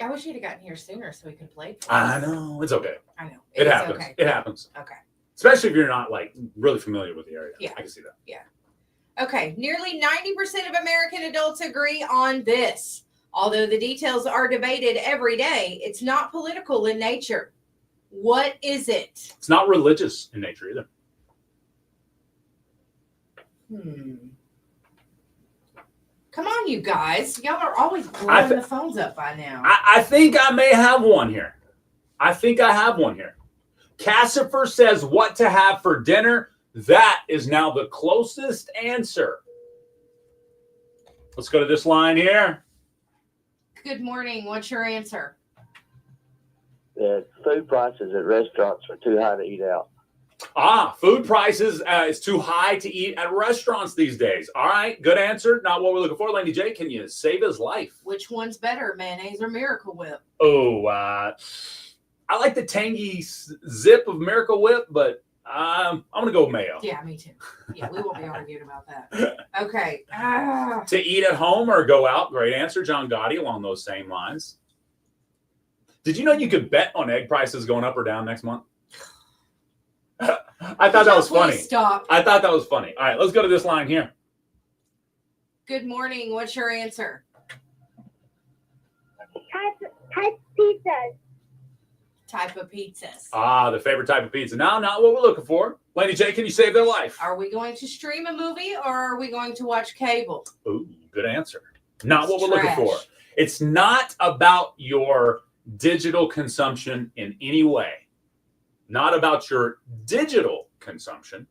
I wish you'd have gotten here sooner so we could play. I know. It's okay. I know. It is happens. Okay. It happens. Okay. Especially if you're not, like, really familiar with the area. Yeah. I can see that. Yeah. Okay, nearly 90% of American adults agree on this. Although the details are debated every day, it's not political in nature. What is it? It's not religious in nature either. Come on, you guys. Y'all are always blowing the phones up by now. I think I may have one here. I think I have one here. Cassifer says what to have for dinner. That is now the closest answer. Let's go to this line here. Good morning. What's your answer? The food prices at restaurants are too high to eat out. Food prices is too high to eat at restaurants these days. All right, good answer. Not what we're looking for. Laney J, can you save his life? Which one's better, mayonnaise or Miracle Whip? Oh, I like the tangy zip of Miracle Whip, but I'm going to go with mayo. Yeah, me too. Yeah, we won't be arguing about that. Okay. To eat at home or go out? Great answer, John Gotti, along those same lines. Did you know you could bet on egg prices going up or down next month? I thought that was funny. Stop. I thought that was funny. All right, let's go to this line here. Good morning. What's your answer? Type pizzas. Type of pizzas. The favorite type of pizza. No, not what we're looking for. Laney J, can you save their life? Are we going to stream a movie or are we going to watch cable? Ooh, good answer. Not what we're looking for. It's not about your digital consumption in any way. Not about your digital consumption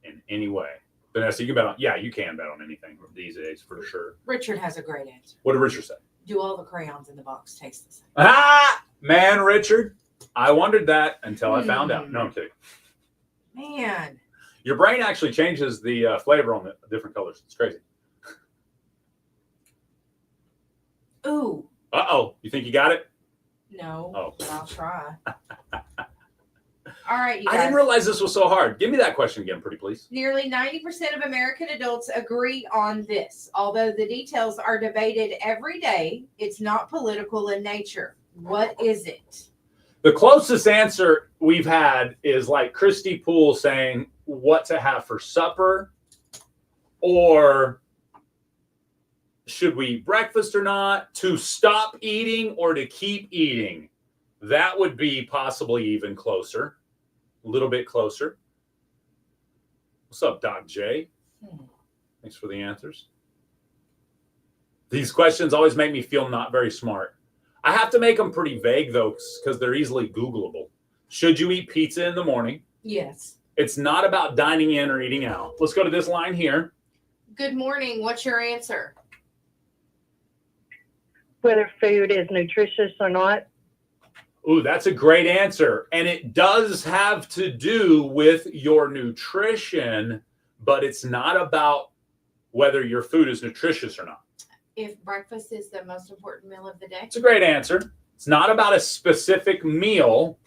in any way. Vanessa, you can bet on. Yeah, you can bet on anything these days for sure. Richard has a great answer. What did Richard say? Do all the crayons in the box taste the same? Man, Richard, I wondered that until I found out. No, I'm kidding. Man. Your brain actually changes the flavor on the different colors. It's crazy. Ooh. Uh-oh. You think you got it? No. Oh. But I'll try. All right, you guys. I didn't realize this was so hard. Give me that question again, pretty please. Nearly 90% of American adults agree on this. Although the details are debated every day, it's not political in nature. What is it? The closest answer we've had is like Christy Poole saying what to have for supper, or should we eat breakfast or not, to stop eating or to keep eating. That would be possibly even closer, a little bit closer. What's up, Doc J? Thanks for the answers. These questions always make me feel not very smart. I have to make them pretty vague, though, because they're easily Googleable. Should you eat pizza in the morning? Yes. It's not about dining in or eating out. Let's go to this line here. Good morning. What's your answer? Whether food is nutritious or not. Ooh, that's a great answer. And it does have to do with your nutrition, but it's not about whether your food is nutritious or not. If breakfast is the most important meal of the day? It's a great answer. It's not about a specific meal.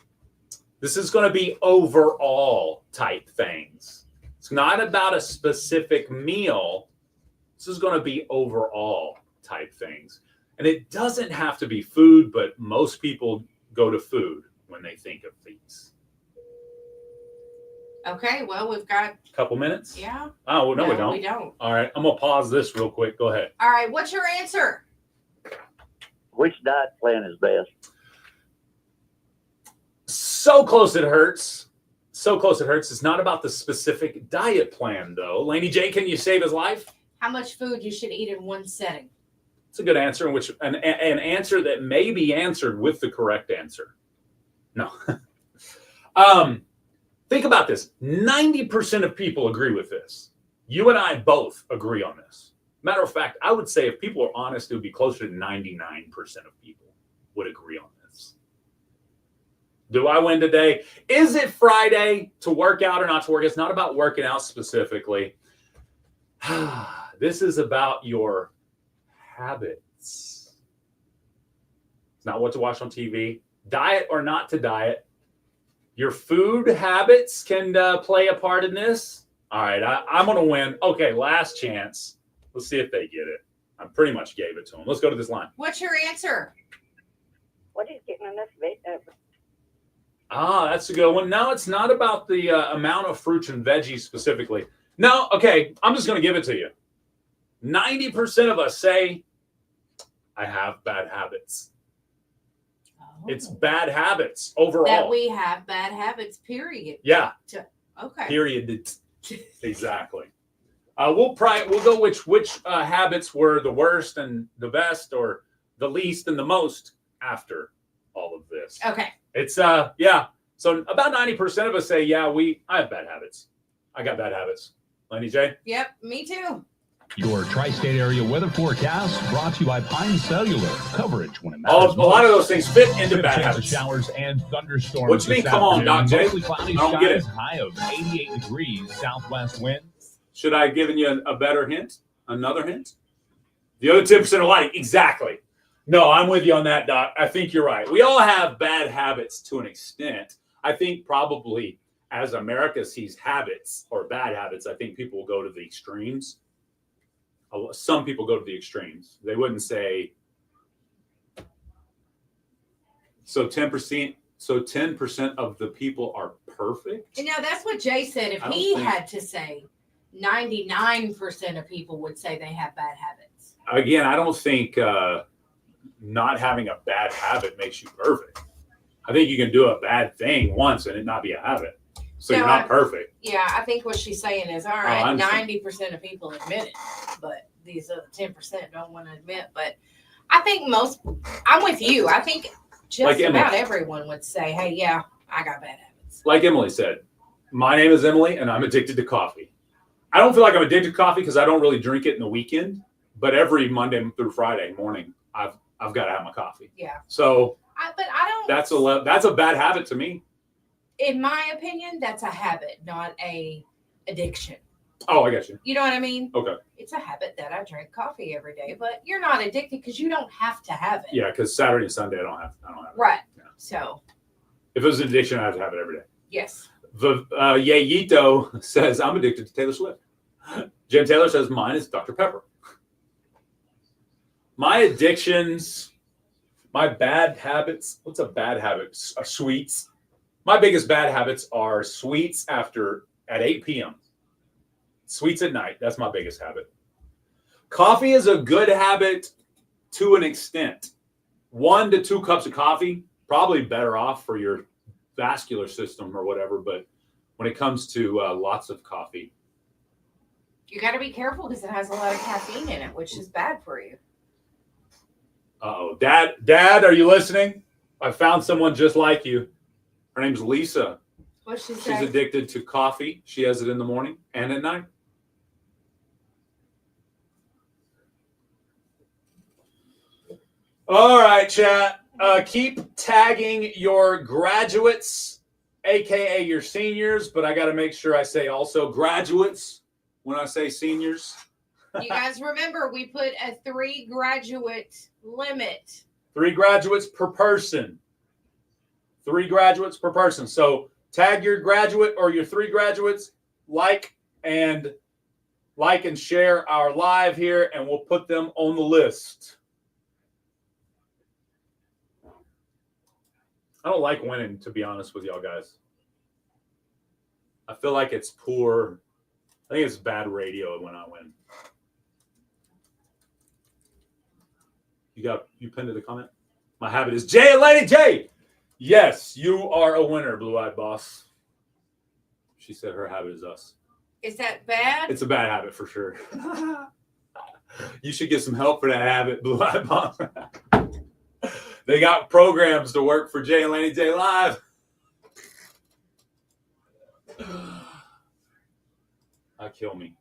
This is going to be overall type things. It's not about a specific meal. This is going to be overall type things. And it doesn't have to be food, but most people go to food when they think of these. Okay, well, we've got A couple minutes? Yeah. Oh, well, no, we No, don't. we don't. All right, I'm going to pause this real quick. Go ahead. All right, what's your answer? Which diet plan is best? So close it hurts. So close it hurts. It's not about the specific diet plan, though. Laney J, can you save his life? How much food you should eat in one setting? It's a good answer, in which an answer that may be answered with the correct answer. No. Think about this. 90% of people agree with this. You and I both agree on this. Matter of fact, I would say if people are honest, it would be closer to 99% of people would agree on this. Do I win today? Is it Friday to work out or not to work? It's not about working out specifically. This is about your habits. It's not what to watch on TV. Diet or not to diet. Your food habits can play a part in this. All right, I'm going to win. Okay, last chance. Let's see if they get it. I pretty much gave it to them. Let's go to this line. What's your answer? What is getting enough That's a good one. No, it's not about the amount of fruits and veggies specifically. No, okay, I'm just going to give it to you. 90% of us say, I have bad habits. It's bad habits overall. That we have bad habits, period. Yeah. Okay. Period. Exactly. We'll go which habits were the worst and the best, or the least and the most after all of this. Okay. It's yeah. So about 90% of us say, yeah, I have bad habits. I got bad habits. Laney J? Yep, me too. Your tri-state area weather forecast brought to you by Pine Cellular. Coverage when it matters. A lot of those things fit into bad Chance of habits. showers and thunderstorms. What you mean? this Come on, afternoon. Doc J. Mostly cloudy I don't get it. skies, high of 88 degrees. Southwest winds. Should I have given you a better hint? Another hint? The other 10% are light. Exactly. No, I'm with you on that, Doc. I think you're right. We all have bad habits to an extent. I think probably as America sees habits or bad habits, I think people will go to the extremes. Some people go to the extremes. They wouldn't say, so 10% of the people are perfect. And now that's what Jay said. If he had to say, 99% of people would say they have bad habits. Again, I don't think not having a bad habit makes you perfect. I think you can do a bad thing once and it not be a habit. So you're not perfect. Yeah, I think what she's saying is, all right, 90% of people admit it, but these other 10% don't want to admit. But I think I'm with you. I think just about everyone would say, hey, yeah, I got bad habits. Like Emily said, my name is Emily and I'm addicted to coffee. I don't feel like I'm addicted to coffee because I don't really drink it in the weekend, but every Monday through Friday morning, I've got to have my coffee. Yeah. So but I don't. That's a bad habit to me. In my opinion, that's a habit, not a addiction. Oh, I got you. You know what I mean? Okay. It's a habit that I drink coffee every day, but you're not addicted because you don't have to have it. Yeah, because Saturday and Sunday I don't have it. Right. Yeah. So. If it was an addiction, I have to have it every day. Yes. The Yayito says I'm addicted to Taylor Swift. Jen Taylor says mine is Dr. Pepper. My addictions, my bad habits. What's a bad habit? Sweets. My biggest bad habits are sweets at 8 p.m. Sweets at night. That's my biggest habit. Coffee is a good habit to an extent. 1 to 2 cups of coffee, probably better off for your vascular system or whatever. But when it comes to lots of coffee, You got to be careful because it has a lot of caffeine in it, which is bad for you. Uh-oh. Dad, are you listening? I found someone just like you. Her name's Lisa. What's she She's say? addicted to coffee. She has it in the morning and at night. All right, chat. Keep tagging your graduates, aka your seniors, but I got to make sure I say also graduates when I say seniors. You guys remember we put a 3 graduate limit. 3 graduates per person. 3 graduates per person. So tag your graduate or your 3 graduates, like and share our live here, and we'll put them on the list. I don't like winning, to be honest with y'all guys. I feel like it's poor. I think it's bad radio when I win. You pinned it a comment? My habit is Jay and Laney J. Yes, you are a winner, Blue-Eyed Boss. She said her habit is us. Is that bad? It's a bad habit for sure. You should get some help for that habit, Blue-Eyed Boss. They got programs to work for Jay and Laney J Live. Kill me.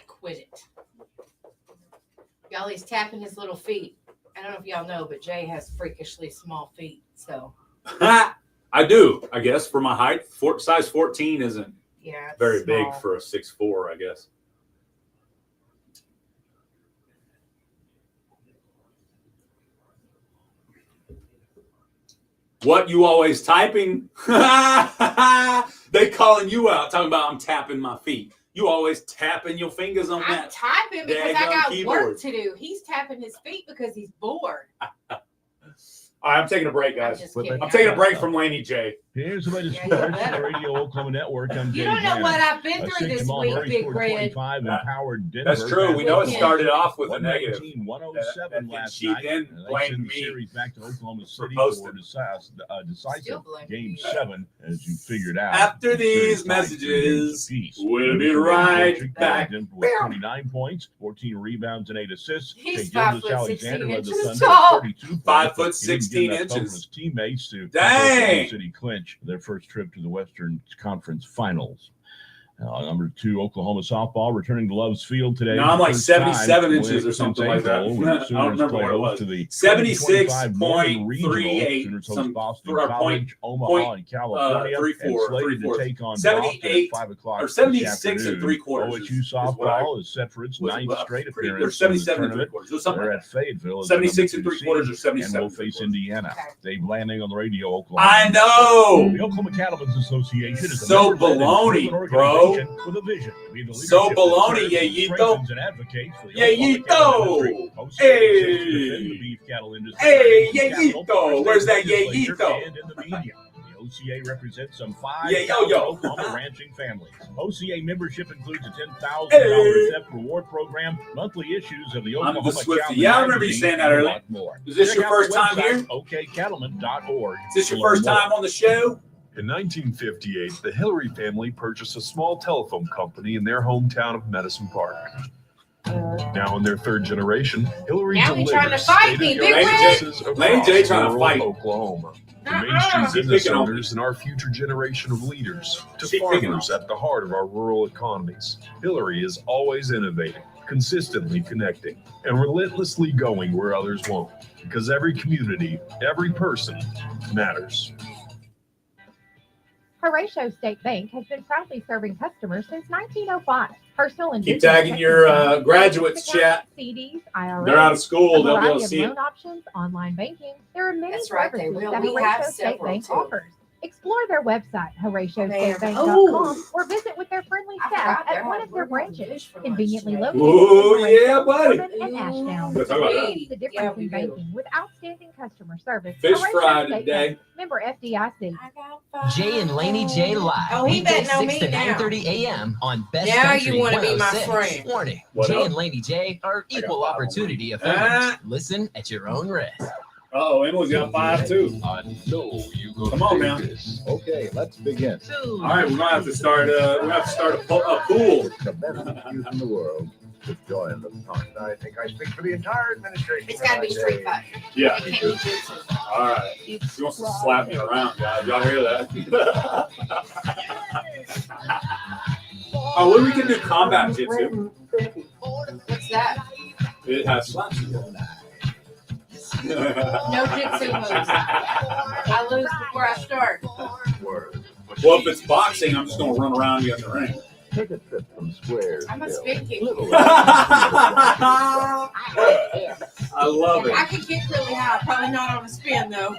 Quit it. Y'all, he's tapping his little feet. I don't know if y'all know, but Jay has freakishly small feet. So I do, I guess, for my height. Size 14 isn't very small. big for a 6'4", I guess. What you always typing? They calling you out, talking about I'm tapping my feet. You always tapping your fingers on that. I'm typing because I got keyboard. work to do. He's tapping his feet because he's bored. All right, I'm taking a break, guys. just kidding. I'm taking a break from Laney J. Here's the latest Yeah, sports you on better. the Radio Oklahoma Network. I'm You Jay don't know Gannon. what I've been A through this Jamal week, Murray Big scored Red. 25 empowered Denver. That's true. We know it started off with a 119, negative. 107 And last she night. then And they blamed send the me series back to Oklahoma City posting. for decisive Still blaming Game you. 7, as you figured out. After The series these tied 2 games messages, apiece. we'll be Denver right Patrick back. Denver with 29 points, 14 rebounds, and 8 assists. He's St. 5 Joseph foot Alexander 16 led the inches Thunder tall. with 32 points. 5 foot He didn't 16 get enough help from inches. his teammates to help Dang. Oklahoma City clinch their first trip to the Western Conference Finals. Number 2, Oklahoma softball returning to Love's Field today. No, I'm for the like first 77 time inches or since something like that. April, when I the don't Sooners remember play what it host was. to the 2025 Northern Regional. 76.38, Sooners host some Boston or College, Omaha, and California, 3-4, and slated to 3-4. take on 78 Boston at 5 o'clock or this 76 afternoon. 3/4 OSU is what softball is set for its was it, 9th straight or appearance in the 77 tournament. 3/4. It was something They're like at Fayetteville. as the 76 number 2 3/4 or seed, 77 and will face Indiana. Dave Landing on the radio, Oklahoma. I know. The Oklahoma Cattlemen's Association is a So member-led and baloney, driven bro. organization with a vision to be the So leadership that baloney, serves, Yayito. strengthens, and advocates for the Yayito. Oklahoma cattle industry. OCA exists to defend the beef cattle industry. Hey, Capital, Yayito. Where's that legislature, Yayito? And in the media. The OCA represents some Yeah, 5,000 yo. Oklahoma ranching families. OCA membership includes a $10,000 Hey. theft reward program, monthly issues of the I'm Oklahoma the Swiftie. Cattleman Yeah, I remember you magazine, saying that and a earlier. lot more. Is this Check your out first the time website, here? okcattleman.org. Is this your to learn first more. time on the show? In 1958, the Hillary family purchased a small telephone company in their hometown of Medicine Park. Now in their 3rd generation, Hillary Now he trying to delivers fight me, state-of-the-art Big Red. services Laney J across trying to rural fight. Oklahoma. From Main Uh-uh. Street She's business picking on me. owners and our future generation of leaders to She's picking on farmers at the heart of our rural economies, Hillary is always innovating, consistently connecting, and relentlessly going where others won't. Because every community, every person matters. Horatio State Bank has been proudly serving customers since 1905. Personal and Keep business tagging checking your accounts, graduates, savings accounts, chat. CDs, IRAs, They're out of school. a They'll be able variety to of see it. loan options, online banking. There are many That's right, they services will. that We have Horatio State several, Bank too. offers. Explore their website, HoratioStateBank.com, Oh. or visit with their friendly I staff forgot at one of their we're going to branches, fish for lunch conveniently today. located Ooh, in Horatio, yeah, buddy. Norman, and Ashdown. Let's talk about that. Experience the difference Yeah, we in do. banking with outstanding customer service. Fish Horatio fry State today. Bank, member FDIC. Jay and Laney J live. Oh, he Weekday betting on 6 to me now. 9:30 a.m. on Best Now Country you wanna be my 106. friend. Warning: What Jay up? and Laney J are equal five on opportunity Ah. offenders. Listen at your own risk. Uh-oh, Emily's got 5 too. I know you gonna Come on dig now. this. Okay, let's begin. All right, we're gonna have to start. A pool. The best youth in the world to join the fun. I think I speak for the entire administration. It's got to be when I street say fight. Yeah. It can't be jujitsu. All right. He wants to slap me around, guys. Y'all hear that? Oh, what we can do combat jitsu. What's that? It has slaps. No jitsu moves. I lose before I start. word. Well, if it's boxing, I'm just gonna run around you in the ring. Take a trip from Square. I'm a spin kick. I love I it. can kick really high. Probably not on a spin though.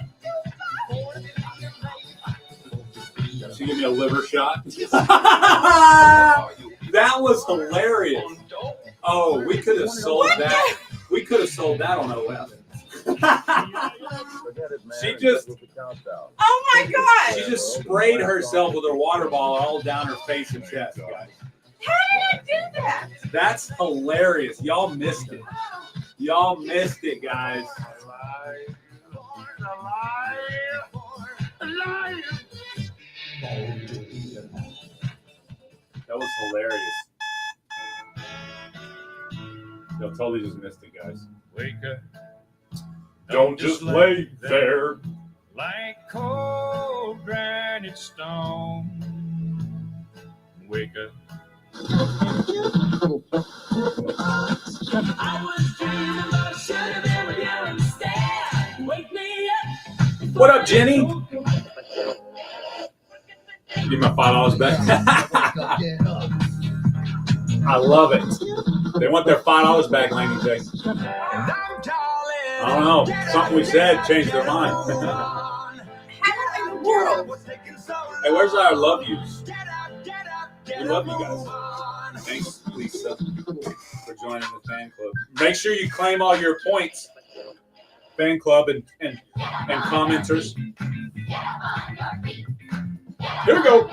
She give me a liver shot. That was hilarious. Oh, we could have sold that. We could have sold that on OF. She just Oh my god! she just sprayed herself with her water ball all down her face and chest, guys. How did I do that? That's hilarious. Y'all missed it. Y'all missed it, guys. That was hilarious. Y'all totally just missed it, guys. Wake up. Don't just lay there. Like cold granite stone. Wake up. I was dreaming about a shot of every hour instead. Wake me up. What up, Jenny? Give me my $5 back. I love it. They want their $5 back, Laney J. I don't know. Something we said changed their mind. How in the world? Hey, where's our love yous? We love you guys. Thanks, Lisa, for joining the fan club. Make sure you claim all your points. fan club and commenters. Here we go.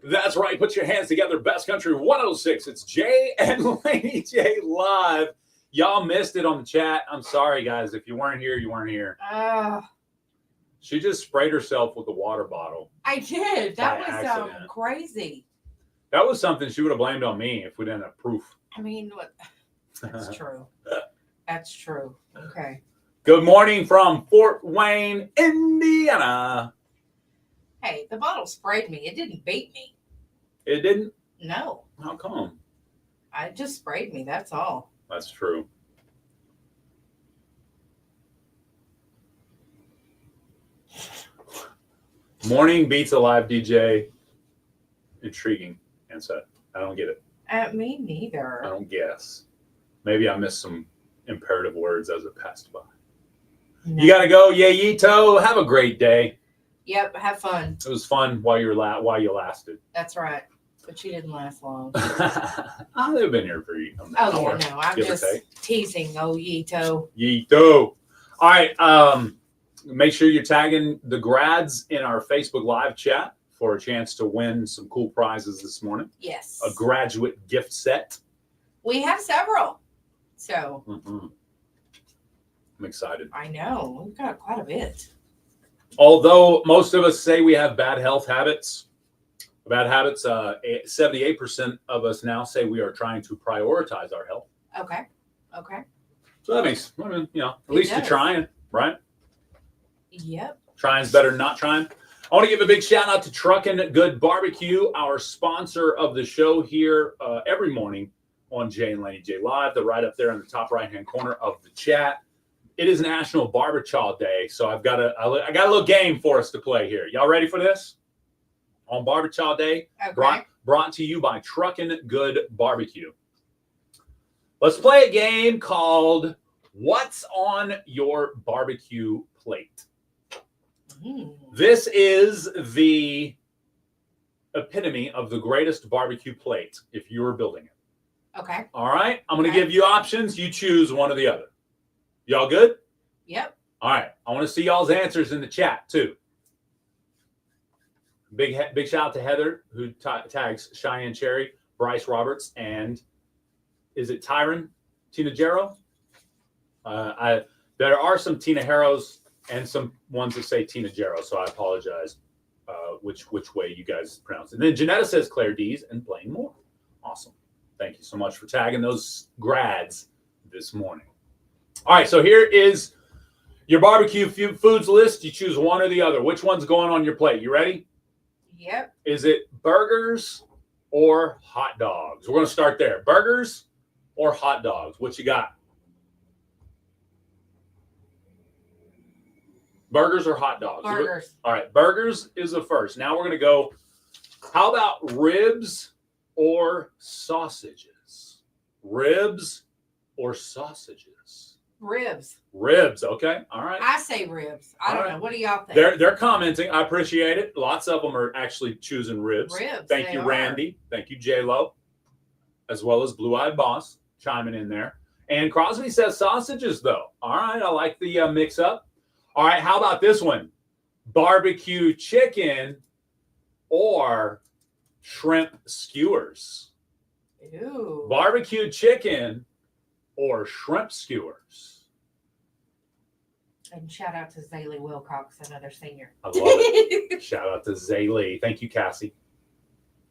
That's right. Put your hands together. Best Country 106. It's Jay and Laney J live. Y'all missed it on the chat. I'm sorry, guys. If you weren't here, you weren't here. She just sprayed herself with a water bottle. I did. That By was accident. crazy. That was something she would have blamed on me if we didn't have proof. I mean, what? That's true. That's true. Okay. Good morning from Fort Wayne, Indiana. Hey, the bottle sprayed me. It didn't beat me. It didn't? No. How come? It just sprayed me. That's all. That's true. Morning beats a live DJ. Intriguing. Answer. I don't get it. Me neither. I don't guess. Maybe I missed some imperative words as it passed by. No. You got to go. Yayito. Have a great day. Yep. Have fun. It was fun while you lasted. That's right. But you didn't last long. I've been here for an Oh, hour, yeah, no. I'm give or just take. teasing. Oh, Yito. Yito. All right. Make sure you're tagging the grads in our Facebook Live chat for a chance to win some cool prizes this morning. Yes. A graduate gift set. We have several. So I'm excited. I know. We've got quite a bit. Although most of us say we have bad health habits, 78% of us now say we are trying to prioritize our health. Okay. Okay. So that means, at It least you're does. trying, right? Yep. Trying's better than not trying. I want to give a big shout out to Truckin' Good Barbecue, our sponsor of the show here every morning on Jay and Laney J Live. They're right up there in the top right-hand corner of the chat. It is National Barberchaw Day, so I got a little game for us to play here. Y'all ready for this? On Barberchaw Day, Okay. brought to you by Truckin' Good Barbecue. Let's play a game called What's on Your Barbecue Plate? This is the epitome of the greatest barbecue plate if you were building it. Okay. All right. I'm going to give you options. You choose one or the other. Y'all good? Yep. All right. I want to see y'all's answers in the chat too. Big shout out to Heather who tags Cheyenne Cherry, Bryce Roberts, and is it Tyron Tinajero? There are some Tina Harrows and some ones that say Tina Jarrow, so I apologize which way you guys pronounce it. And then Janetta says Claire D's and Blaine Moore. Awesome. Thank you so much for tagging those grads this morning. All right, so here is your barbecue foods list. You choose one or the other. Which one's going on your plate? You ready? Yep. Is it burgers or hot dogs? We're going to start there. Burgers or hot dogs? What you got? Burgers or hot dogs? Burgers. All right, burgers is the first. Now we're going to go, how about ribs or sausages? Ribs or sausages? Ribs. Ribs, okay. All right. I say ribs. I don't know. What do y'all think? They're commenting. I appreciate it. Lots of them are actually choosing ribs. Ribs, Thank they you, are. Randy. Thank you, J-Lo, as well as Blue Eyed Boss chiming in there. And Crosby says sausages, though. All right, I like the mix up. All right, how about this one? Barbecue chicken or shrimp skewers? Ew. Barbecue chicken or shrimp skewers? And shout out to Zaylee Wilcox, another senior. I love it. Shout out to Zaylee. Thank you, Cassie.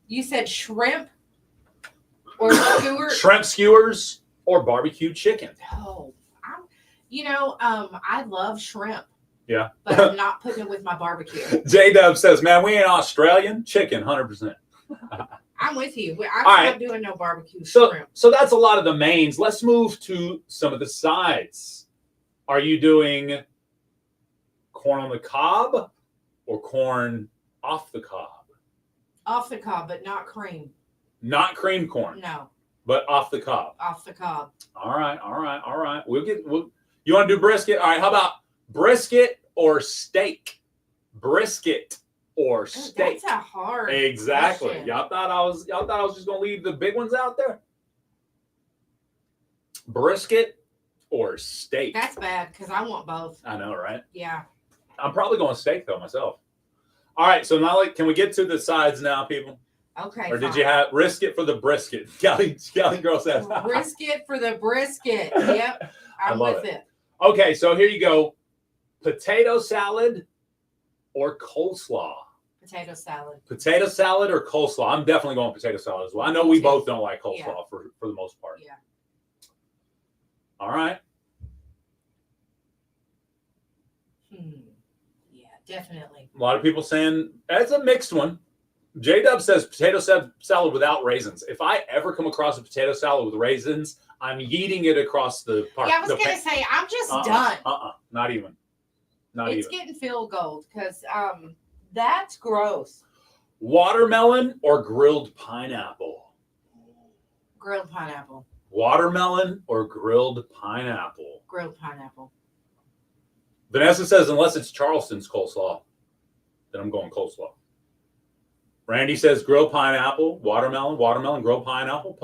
You said shrimp or skewer? Shrimp skewers or barbecue chicken? Oh, I love shrimp, Yeah. but I'm not putting it with my barbecue. J-Dub says, man, we ain't Australian. Chicken, 100%. I'm with you. I'm All not right. doing no barbecue So shrimp. that's a lot of the mains. Let's move to some of the sides. Are you doing corn on the cob or corn off the cob? Off the cob, but not cream. Not cream corn, No, but off the cob. off the cob. All right. You want to do brisket? All right. How about brisket or steak? Brisket or steak? That's a hard Exactly. question. Y'all thought I was just gonna leave the big ones out there. Brisket or steak? That's bad because I want both. I know, right? Yeah. I'm probably going steak though myself. All right, so now can we get to the sides now, people? Okay. Or did you have risk it for the brisket? Kelly girl says. Brisket for the brisket. Yep. I I'm love with it. Okay, so here you go. Potato salad or coleslaw? Potato salad. Potato salad or coleslaw? I'm definitely going potato salad as well. I know we both don't like coleslaw for the most part. Yeah. All right. Yeah, definitely. A lot of people saying that's a mixed one. J-Dub says potato salad without raisins. If I ever come across a potato salad with raisins, I'm yeeting it across the park. Yeah, I was going to say, I'm just done. Not even. It's getting field gold because that's gross. Watermelon or grilled pineapple? Grilled pineapple. Watermelon or grilled pineapple? Grilled pineapple. Vanessa says, unless it's Charleston's coleslaw, then I'm going coleslaw. Randy says grilled pineapple, watermelon, grilled pineapple,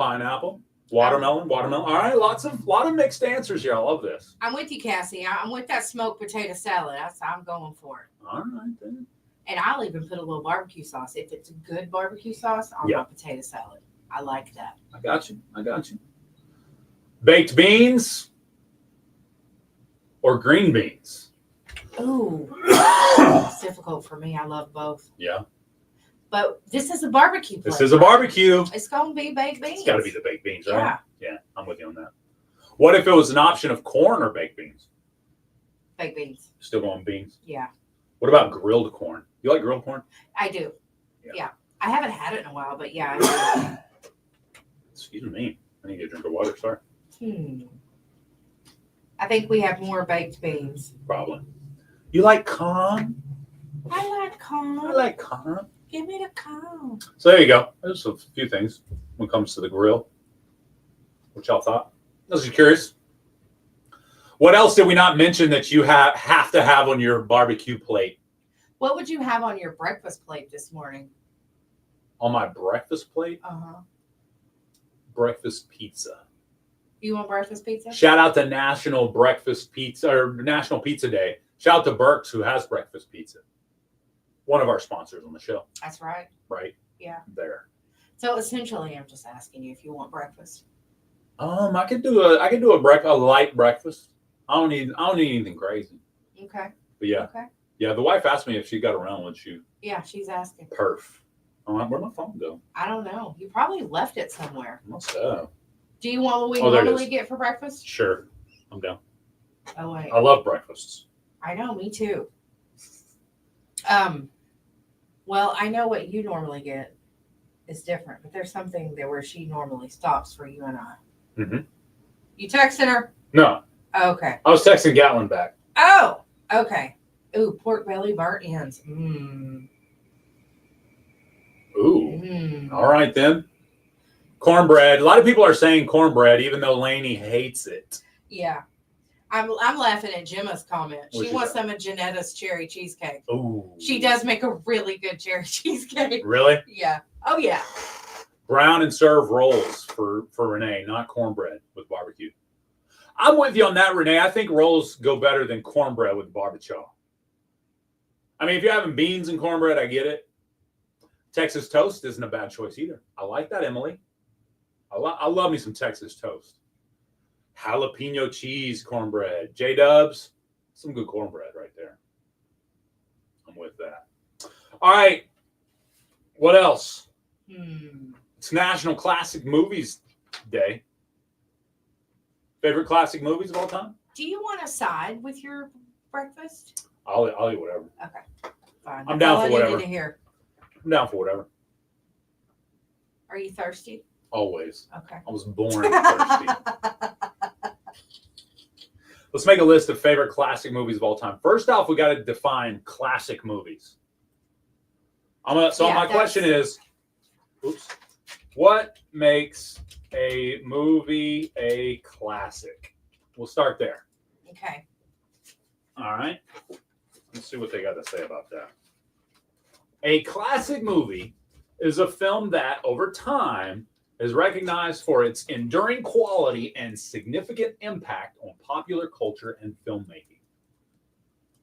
watermelon. All right, lot of mixed answers here. I love this. I'm with you, Cassie. I'm with that smoked potato salad. I'm going for it. All right, then. And I'll even put a little barbecue sauce. If it's a good barbecue sauce on my potato salad. I like that. I got you. Baked or green beans? Ooh, it's difficult for me. I love both. Yeah. But this is a barbecue place. This is a barbecue. It's going to be baked beans. It's got to be the baked beans, right? Yeah. Yeah, I'm with you on that. What if it was an option of corn or baked beans? Baked beans. Still going beans? Yeah. What about grilled corn? You like grilled corn? I do. Yeah. I haven't had it in a while, but yeah, I do. Excuse me. I need to get a drink of water. Sorry. I think we have more baked beans. Probably. You like corn? I like corn. I like corn. Give me the corn. So there you go. There's a few things when it comes to the grill. What y'all thought? I was just curious. What else did we not mention that you have to have on your barbecue plate? What would you have on your breakfast plate this morning? On my breakfast plate? Breakfast pizza. You want breakfast pizza? Shout out to National Breakfast Pizza or National Pizza Day. Shout out to Burke's who has breakfast pizza. One of our sponsors on the show. That's right. Right. Yeah. There. So essentially, I'm just asking you if you want breakfast. I could do a light breakfast. I don't need anything crazy. Okay. But yeah. Okay. Yeah, the wife asked me if she got around when she. Yeah, she's asking. Perf. Where'd my phone go? I don't know. You probably left it somewhere. Must have. Do you want what we There it normally is. get for breakfast? Sure. I'm down. Oh wait. I love breakfasts. I know, me too. Well, I know what you normally get is different, but there's something there where she normally stops for you and I. Mm-hmm. You texting her? No. Okay. I was texting Gatlin back. Oh, okay. Ooh, pork belly burnt ends. Ooh. All right then. Cornbread. A lot of people are saying cornbread, even though Laney hates it. Yeah. I'm laughing at Gemma's comment. What'd She she wants say? some of Janetta's cherry cheesecake. Ooh. She does make a really good cherry cheesecake. Really? Yeah. Oh yeah. Brown and serve rolls for Renee, not cornbread with barbecue. I'm with you on that, Renee. I think rolls go better than cornbread with barbecue. I mean, if you're having beans and cornbread, I get it. Texas toast isn't a bad choice either. I like that, Emily. I love me some Texas toast. Jalapeno cheese cornbread. J-Dubs, some good cornbread right there. I'm with that. All right. What else? It's National Classic Movies Day. Favorite classic movies of all time? Do you want a side with your breakfast? I'll eat whatever. Okay. Fine. I'm That's all down for I whatever. needed to hear. I'm down for whatever. Are you thirsty? Always. Okay. I was born thirsty. Let's make a list of favorite classic movies of all time. First off, we got to define classic movies. My question is, what makes a movie a classic? We'll start there. Okay. All right. Let's see what they got to say about that. A classic movie is a film that, over time, is recognized for its enduring quality and significant impact on popular culture and filmmaking.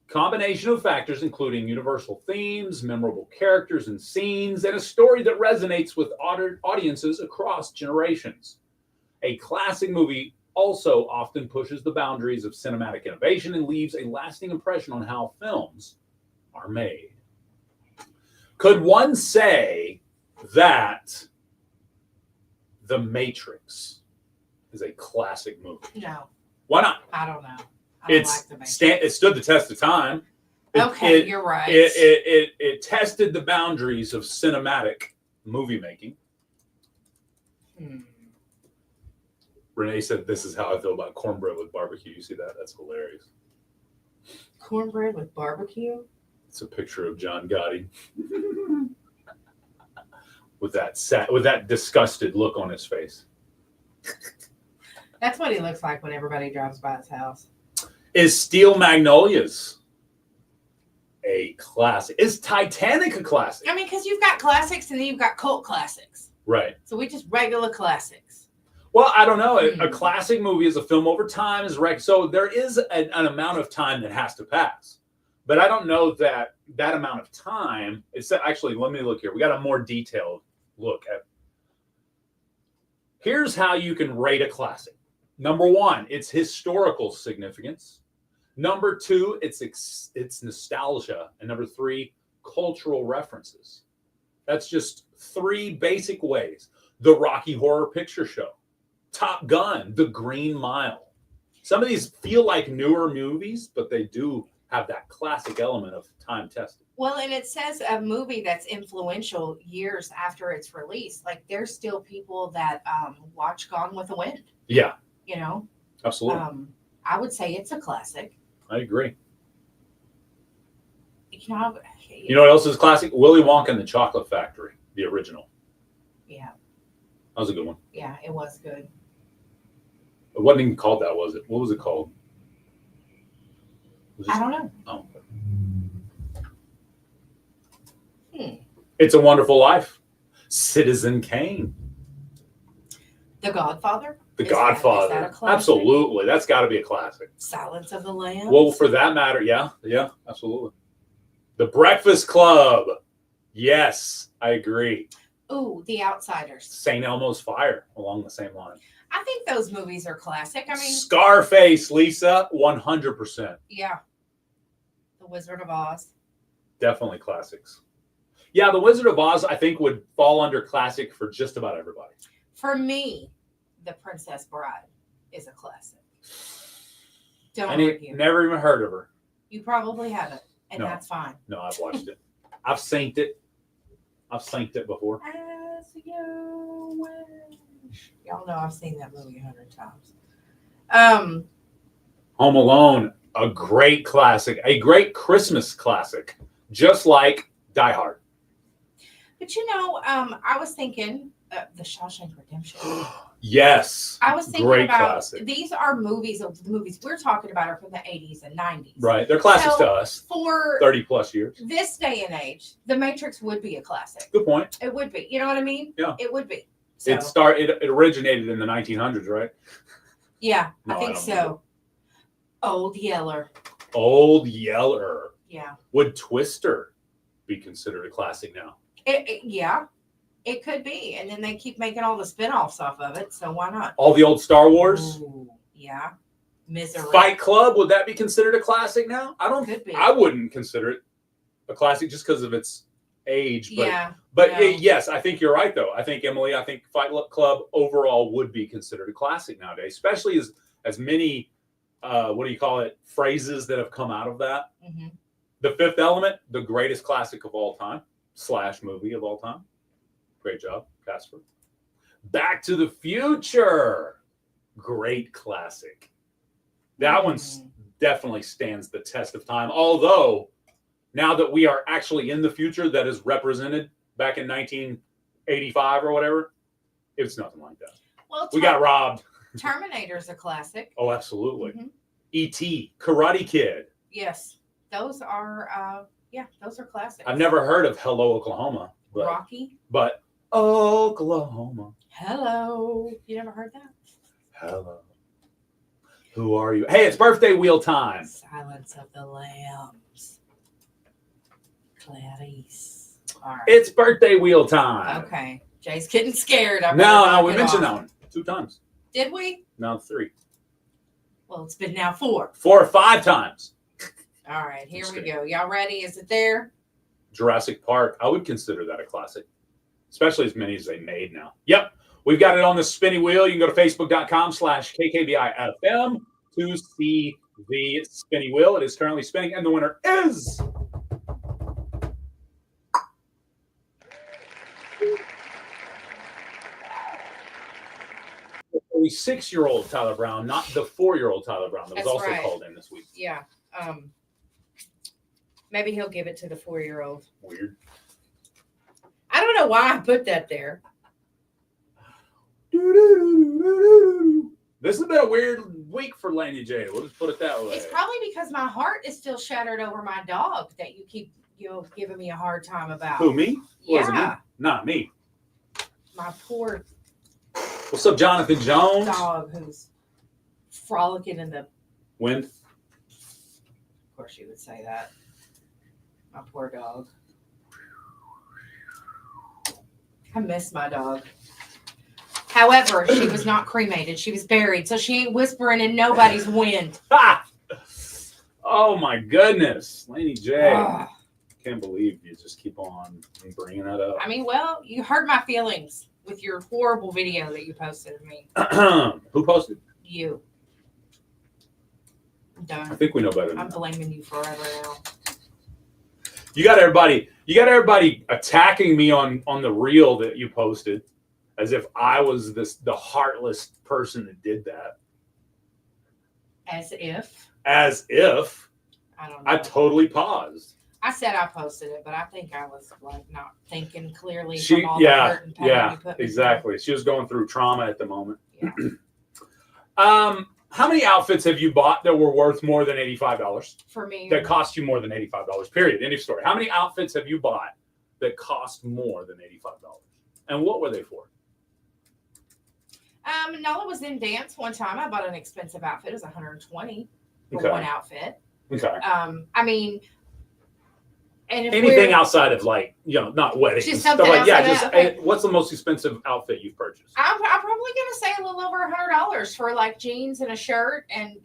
Combination of factors including universal themes, memorable characters and scenes, and a story that resonates with audiences across generations. A classic movie also often pushes the boundaries of cinematic innovation and leaves a lasting impression on how films are made. Could one say that The Matrix is a classic movie? No. Why not? I don't know. I don't like The Matrix. It stood the test of time. You're right. It tested the boundaries of cinematic movie making. Renee said, "This is how I feel about cornbread with barbecue." You see that? That's hilarious. Cornbread with barbecue? It's a picture of John Gotti with that disgusted look on his face. That's what he looks like when everybody drives by his house. Is Steel Magnolias a classic? Is Titanic a classic? I mean, because you've got classics and then you've got cult classics. Right. So we just regular classics. Well, I don't know. A classic movie is a film over time. So there is an amount of time that has to pass. But I don't know that amount of time is actually, let me look here. We got a more detailed look at. Here's how you can rate a classic. Number one, its historical significance. Number two, its nostalgia. And number three, cultural references. That's just three basic ways. The Rocky Horror Picture Show, Top Gun, The Green Mile. Some of these feel like newer movies, but they do have that classic element of time testing. Well, and it says a movie that's influential years after its release. Like there's still people that watch Gone with the Wind. Yeah. You know? Absolutely. I would say it's a classic. I agree. You know what else is classic? Willy Wonka and the Chocolate Factory, the original. Yeah. That was a good one. Yeah, it was good. It wasn't even called that, was it? What was it called? I don't know. Oh. It's a Wonderful Life. Citizen Kane. The Godfather. The Godfather. Is that a classic? Absolutely. That's got to be a classic. Silence of the Lambs. Well, for that matter, yeah, absolutely. The Breakfast Club. Yes, I agree. Ooh, The Outsiders. St. Elmo's Fire, along the same line. I think those movies are classic. I mean, Scarface, Lisa, 100%. yeah. The Wizard of Oz. Definitely classics. Yeah, The Wizard of Oz, I think, would fall under classic for just about everybody. For me, The Princess Bride is a classic. Don't I argue. never even heard of her. You probably haven't, and No. that's fine. No, I've watched it. I've synced it. I've synced it before. As you wish. Y'all know I've seen that movie 100 times. Home Alone, a great classic, a great Christmas classic, just like Die Hard. But you know, I was thinking The Shawshank Redemption. Yes. I was thinking great about classic. these are movies. The movies we're talking about are from the 80s and 90s. Right. They're classics So to us. For 30 plus years. this day and age, The Matrix would be a classic. Good point. It would be. You know what I mean? Yeah. It would be. So, It originated in the 1900s, right? yeah, No, I I think don't so. Old Yeller. Old Yeller. Yeah. Would Twister be considered a classic now? Yeah. It could be. And then they keep making all the spin-offs off of it, so why not? All the old Star Wars? Ooh, yeah. Misery. Fight Club, would that be considered a classic now? Could be. I wouldn't consider it a classic just because of its age. But, Yeah, But no. yes, I think you're right, though. I think, Emily, Fight Club overall would be considered a classic nowadays, especially as many, phrases that have come out of that. Mm-hmm. The Fifth Element, the greatest classic of all time, / movie of all time. Great job, Casper. Back to the Future. Great classic. That one definitely stands the test of time. Although, now that we are actually in the future that is represented back in 1985 or whatever, it's nothing like that. Well, We got robbed. Terminator's a classic. Oh, absolutely. Mhm. E.T., Karate Kid. Yes. Those are those are classics. I've never heard of Hello, Oklahoma. Rocky. But Oklahoma. Hello. You never heard that? Hello. Who are you? Hey, it's birthday wheel time. Silence of the Lambs. Clarice. All right. It's birthday wheel time. Okay. Jay's getting scared. No, we mentioned that one 2 times. Did we? No, 3. Well, it's been now 4. 4 or 5 times. All right, here we go. Y'all ready? Is it there? Jurassic Park. I would consider that a classic, especially as many as they made now. Yep. We've got it on the spinny wheel. You can go to facebook.com/KKBIFM to see the spinny wheel. It is currently spinning, and the winner is the 6-year-old Tyler Brown, not the 4-year-old Tyler Brown that was That's also right. called in this week. Yeah. Maybe he'll give it to the 4-year-old. Weird. I don't know why I put that there. This has been a weird week for Laney J. We'll just put it that way. It's probably because my heart is still shattered over my dog that you keep giving me a hard time about. Who, me? Or is it me? Yeah. Not me. My poor What's up, Jonathan Jones? dog who's frolicking in the. Wind. Of course, you would say that. My poor dog. I miss my dog. However, she was not cremated. She was buried, so she ain't whispering in nobody's wind. Ha! Oh my goodness, Laney J. Ugh. Can't believe you just keep on bringing that up. I mean, well, you hurt my feelings with your horrible video that you posted of me. Who posted? You. I'm done. I think we know better than I'm that. blaming you forever now. You got everybody attacking me on the reel that you posted, as if I was the heartless person that did that. As if. As if. I don't know. I totally paused. I said I posted it, but I think I was like not thinking clearly She, from all the yeah, hurt and pain yeah, you put me exactly. She was going through trauma at the moment. Yeah. How many outfits have you bought that were worth more than $85? through. For me. That cost you more than $85, period. End of story. How many outfits have you bought that cost more than $85? And what were they for? Nala was in dance one time. I bought an expensive outfit. It was $120 for Okay. one outfit. Okay. I mean, and if Anything we're, outside of not weddings. Just stuff something like, yeah, outside just of that. what's the most expensive outfit you've purchased? I'm probably gonna say a little over $100 for like jeans and a shirt, and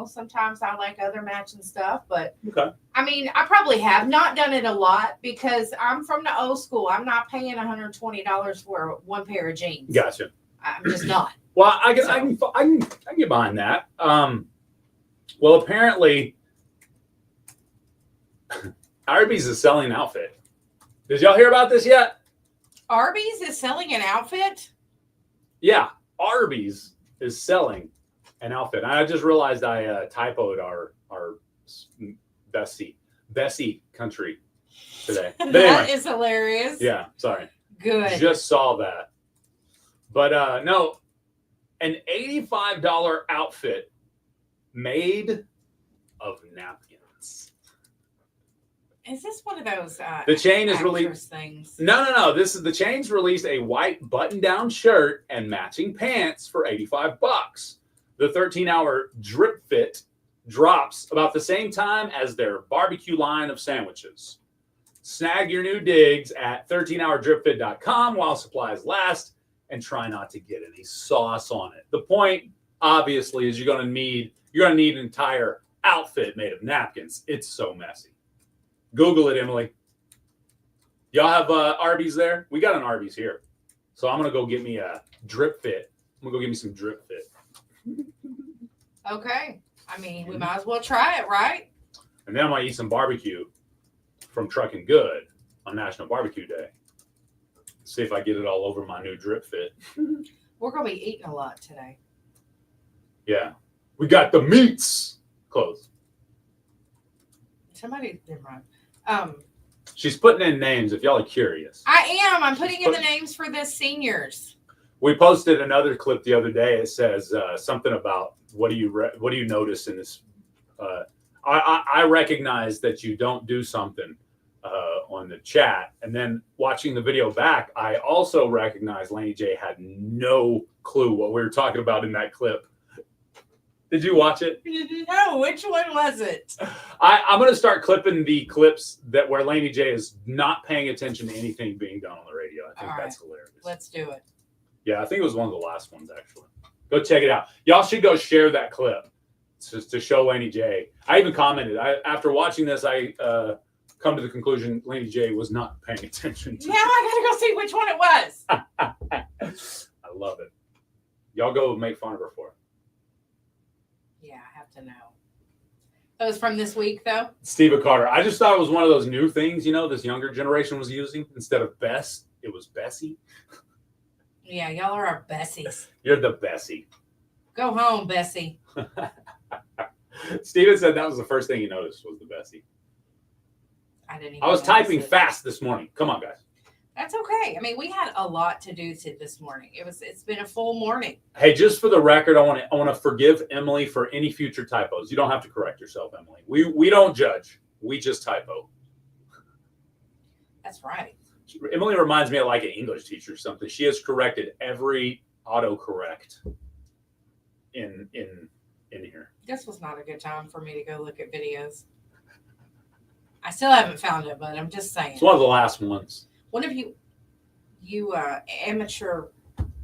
sometimes I like other matching stuff. But Okay. I mean, I probably have not done it a lot because I'm from the old school. I'm not paying $120 for one pair of jeans. Gotcha. I'm just not. Well, I can get behind that. Well, apparently, Arby's is selling an outfit. Did y'all hear about this yet? Arby's is selling an outfit. Yeah, Arby's is selling an outfit. I just realized I typoed our Bessie country today. But That anyway, is hilarious. yeah, sorry. Good. Just saw that. But no, an $85 outfit made of napkins. Is this one of those The chain is actress released. things? No. This is the chain's released a white button-down shirt and matching pants for $85. The 13-hour drip fit drops about the same time as their barbecue line of sandwiches. Snag your new digs at 13hourdripfit.com while supplies last, and try not to get any sauce on it. The point, obviously, is you're gonna need an entire outfit made of napkins. It's so messy. Google it, Emily. Y'all have Arby's there? We got an Arby's here. So I'm going to go get me a drip fit. I'm going to go get me some drip fit. Okay. I mean, we might as well try it, right? And then I might eat some barbecue from Truckin' Good on National Barbecue Day. See if I get it all over my new drip fit. We're going to be eating a lot today. Yeah. We got the meats closed. Somebody did run. She's putting in names if y'all are curious. I am. I'm putting in the names for the seniors. We posted another clip the other day. It says something about what do you notice in this? I recognize that you don't do something on the chat. And then watching the video back, I also recognized Laney J had no clue what we were talking about in that clip. Did you watch it? No, which one was it? I'm going to start clipping the clips that where Laney J is not paying attention to anything being done on the radio. I think that's hilarious. Let's do it. Yeah, I think it was one of the last ones, actually. Go check it out. Y'all should go share that clip to show Laney J. I even commented. After watching this, I come to the conclusion Laney J was not paying attention to Now I got to go see which one it was. I love it. Y'all go make fun of her for it. Yeah, I have to know. That was from this week, though? Stephen Carter. I just thought it was one of those new things, this younger generation was using. Instead of Bess, it was Bessie. Yeah, y'all are our Bessies. You're the Bessie. Go home, Bessie. Steven said that was the first thing he noticed was the Bessie. I was typing fast this morning. Come on, guys. That's okay. I mean, we had a lot to do this morning. It's been a full morning. Hey, just for the record, I want to forgive Emily for any future typos. You don't have to correct yourself, Emily. We don't judge. We just typo. That's right. Emily reminds me of like an English teacher or something. She has corrected every autocorrect in here. This was not a good time for me to go look at videos. I still haven't found it, but I'm just saying. It's one of the last ones. One of you amateur.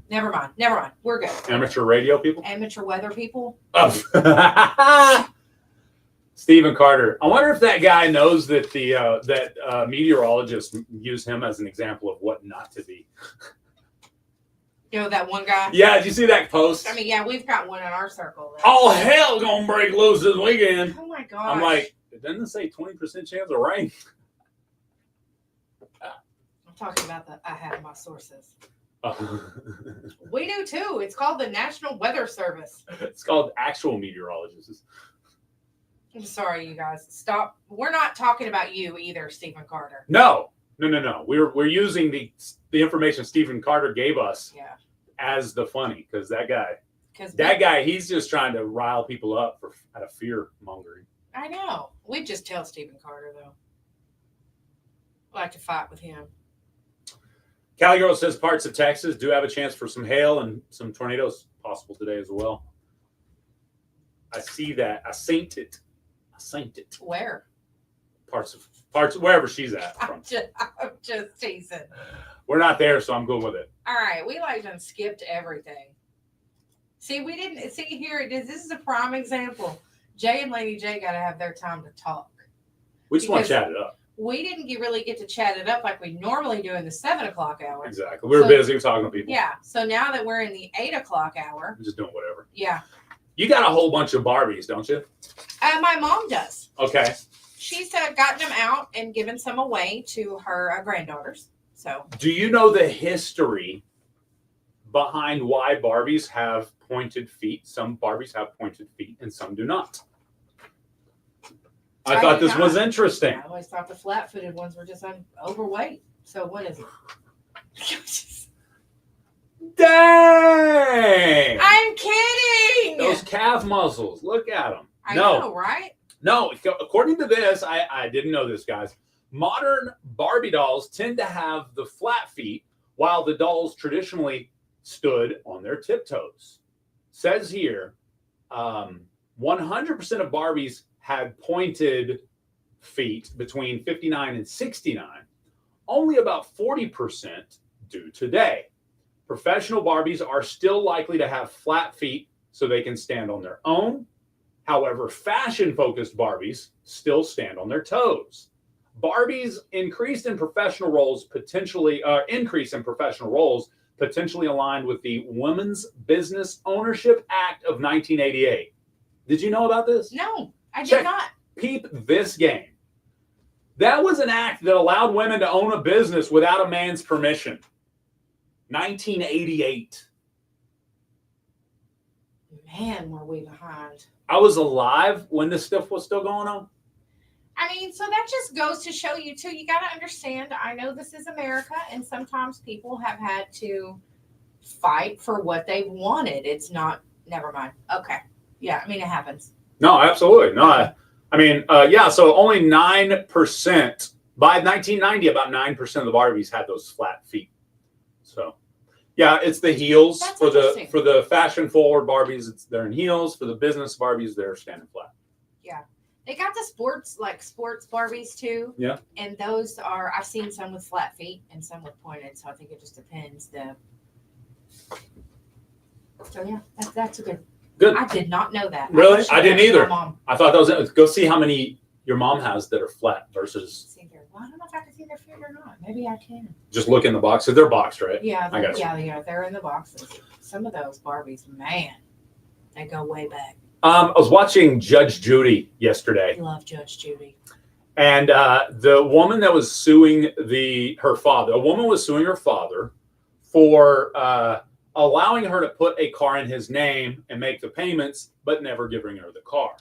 Never mind. We're good. Amateur radio people? Amateur weather people. Oh. Stephen Carter. I wonder if that guy knows that that meteorologists use him as an example of what not to be. That one guy? Yeah, did you see that post? I mean, yeah, we've got one in our circle. All hell gonna break loose this weekend. Oh my gosh. I'm like, doesn't it say 20% chance of rain? I'm talking about I have my sources. Oh. We do too. It's called the National Weather Service. It's called actual meteorologists. I'm sorry, you guys. Stop. We're not talking about you either, Stephen Carter. No. We're using the information Stephen Carter gave us as the funny because that guy, he's just trying to rile people up out of fear mongering. I know. We just tell Stephen Carter though. I like to fight with him. Cali Girl says parts of Texas do have a chance for some hail and some tornadoes possible today as well. I see that. I synced it. Where? Parts wherever she's at. I'm just teasing. We're not there, so I'm good with it. All right, we like done skipped everything. See, we didn't see here. This is a prime example. Jay and Laney J got to have their time to talk. We just want to chat it up. We didn't really get to chat it up like we normally do in the 7 o'clock hour. Exactly. We were busy talking to people. Yeah. So now that we're in the 8 o'clock hour, we're just doing whatever. Yeah. You got a whole bunch of Barbies, don't you? My mom does. Okay. She's gotten them out and given some away to her granddaughters. So. Do you know the history behind why Barbies have pointed feet? Some Barbies have pointed feet and some do not. I thought this was interesting. I always thought the flat-footed ones were just overweight. So what is it? Dang! I'm kidding. Those calf muscles. Look at them. I know, right? No, according to this, I didn't know this, guys. Modern Barbie dolls tend to have the flat feet, while the dolls traditionally stood on their tiptoes. Says here, 100% of Barbies had pointed feet between 59 and 69. Only about 40% do today. Professional Barbies are still likely to have flat feet so they can stand on their own. However, fashion-focused Barbies still stand on their toes. Barbies increase in professional roles potentially aligned with the Women's Business Ownership Act of 1988. Did you know about this? No, I did not. Peep this game. That was an act that allowed women to own a business without a man's permission. 1988. Man, were we behind. I was alive when this stuff was still going on. I mean, so that just goes to show you, too, you got to understand, I know this is America, and sometimes people have had to fight for what they wanted. It's not, never mind. Okay. Yeah, I mean, it happens. No, absolutely. No, I mean, so only 9% By 1990, about 9% of the Barbies had those flat feet. So, yeah, it's the heels That's for interesting. the fashion forward Barbies. They're in heels. For the business Barbies, they're standing flat. Yeah. They got the sports Barbies too. Yeah. And those are, I've seen some with flat feet and some with pointed. So I think it just depends. So yeah, that's a good. Good. I did not know that. Really? should I didn't ask my either. Mom. I thought that was, go see how many your mom has that are flat versus See there. Well, I don't know if I can see their feet or not. Maybe I can. just look in the box. So they're boxed, right? Yeah, I got you. yeah, they're in the boxes. Some of those Barbies, man, they go way back. I was watching Judge Judy yesterday. I love Judge Judy. And the woman that was suing her father, a woman was suing her father for allowing her to put a car in his name and make the payments, but never giving her the car.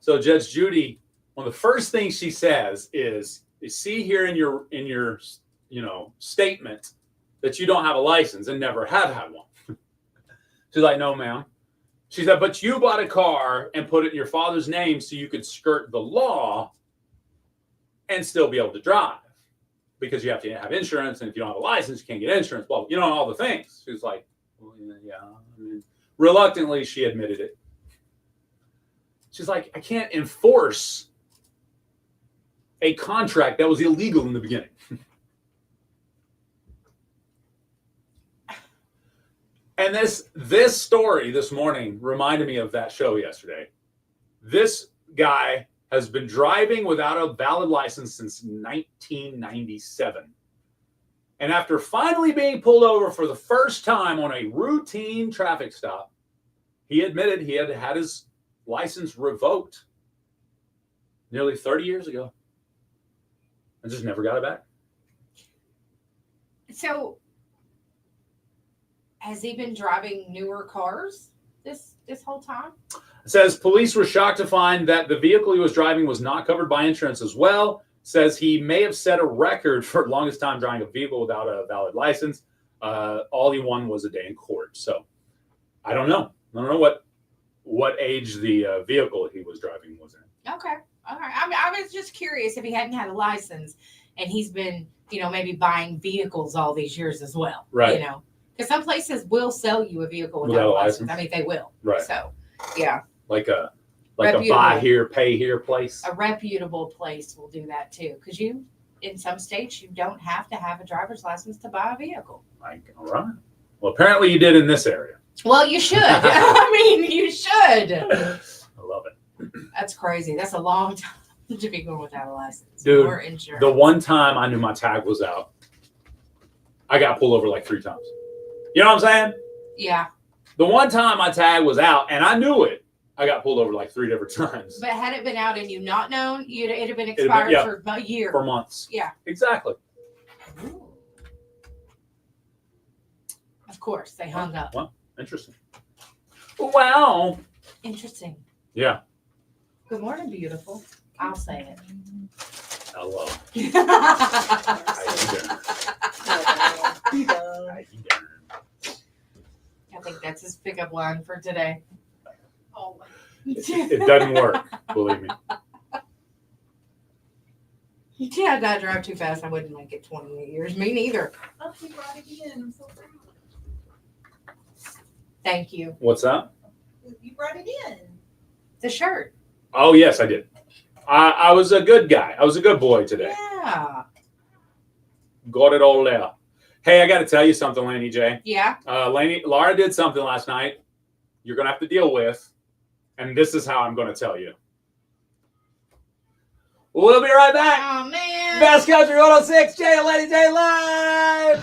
So Judge Judy, one of the first things she says is, you see here in your statement that you don't have a license and never have had one. She's like, no, ma'am. She said, but you bought a car and put it in your father's name so you could skirt the law and still be able to drive, because you have to have insurance. And if you don't have a license, you can't get insurance. Well, all the things. She was like, well, yeah. I mean, reluctantly, she admitted it. She's like, I can't enforce a contract that was illegal in the beginning. And this story this morning reminded me of that show yesterday. This guy has been driving without a valid license since 1997. And after finally being pulled over for the first time on a routine traffic stop, he admitted he had had his license revoked nearly 30 years ago and just never got it back. So, has he been driving newer cars this whole time? It says police were shocked to find that the vehicle he was driving was not covered by insurance as well. Says he may have set a record for longest time driving a vehicle without a valid license. All he won was a day in court. So I don't know. I don't know what age the vehicle he was driving was in. Okay. All right. I mean, I was just curious if he hadn't had a license and he's been, maybe buying vehicles all these years as well. Right. Because some places will sell you a vehicle without a license. I mean, they will. Right. So, yeah. Like a buy here, pay here place. A reputable place will do that too. Because in some states, you don't have to have a driver's license to buy a vehicle. All right. Well, apparently you did in this area. Well, you should. I mean, you should. I love it. That's crazy. That's a long time to be going without a license. Dude, or insurance. the one time I knew my tag was out, I got pulled over like 3 times. You know what I'm saying? Yeah. The one time my tag was out and I knew it, I got pulled over like 3 different times. But had it been out and you not known, it'd have been expired for a year. For months. Yeah. Exactly. Of course, they hung up. Well, interesting. Wow. Interesting. Yeah. Good morning, beautiful. I'll say it. Hello. I think that's his pickup line for today. Oh. It doesn't work, believe me. Yeah, I drive too fast. I wouldn't make it 28 years. Me neither. Oh, he brought it in. I'm so proud. Thank you. What's that? You brought it in. The shirt. Oh, yes, I did. I was a good guy. I was a good boy today. Yeah. Got it all there. Hey, I got to tell you something, Laney J. Yeah. Laura did something last night you're going to have to deal with, and this is how I'm going to tell you. We'll be right back. Oh, man. Best Country 106, Jay and Laney J live.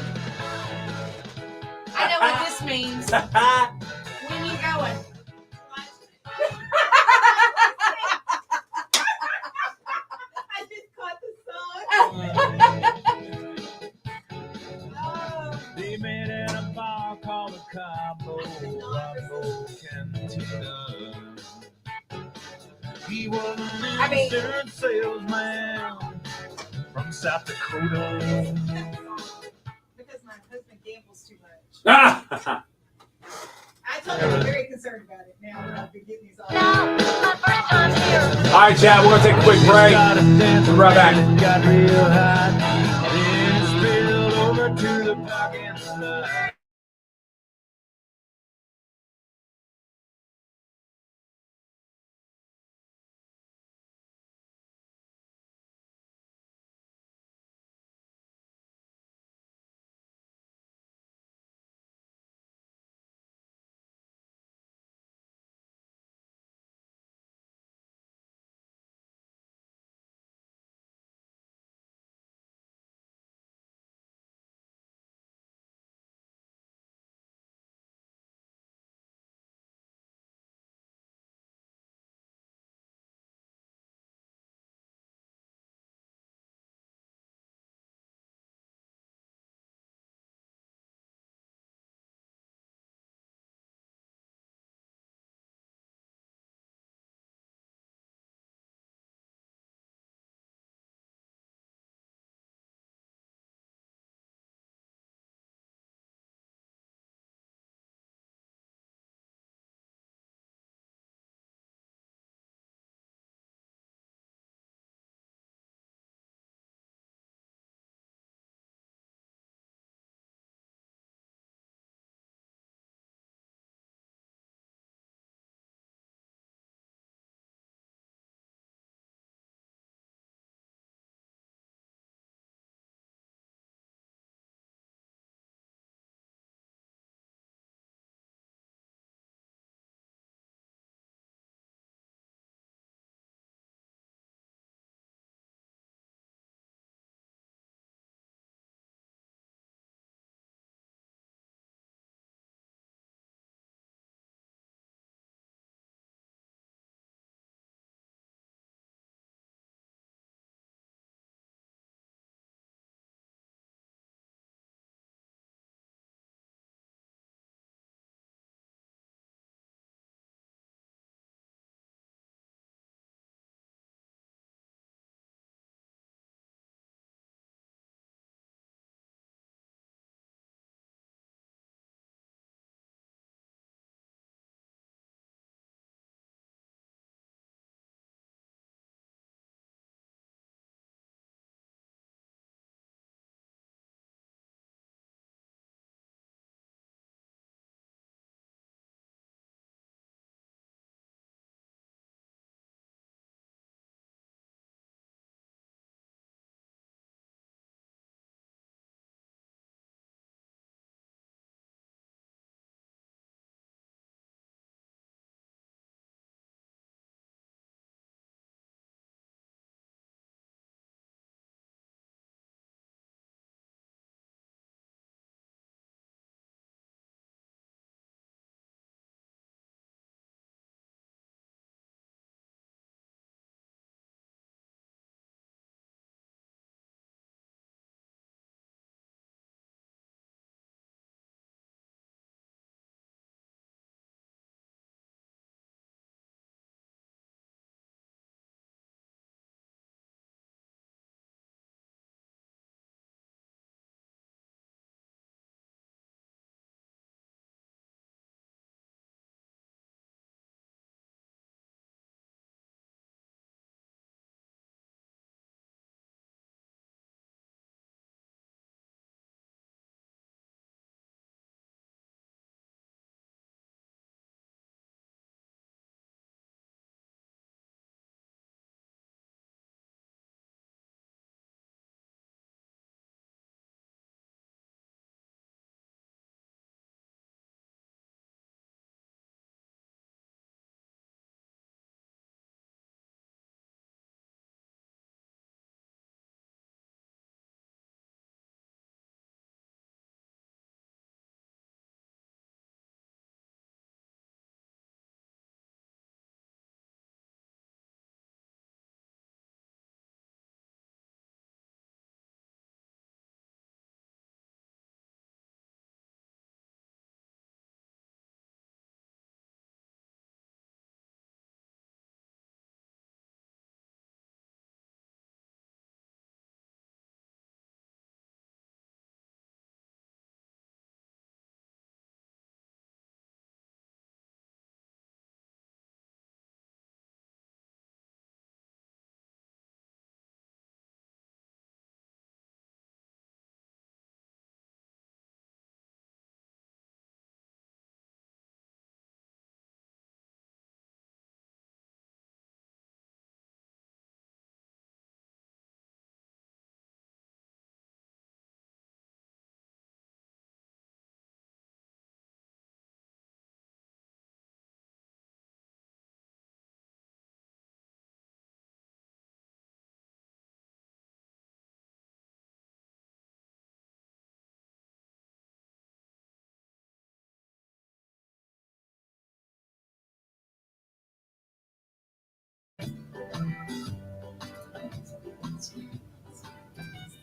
I know what this means. When you going? I just caught the song. They met at a bar called the Cabo Cantina. He was an insurance salesman from South Dakota. Because my husband gambles too much. I told him I'm very concerned about it now that I've been getting these all. All right, right, chat. We're going to take a quick break. We'll be right back. Got real hot, and it spilled over to the parking lot.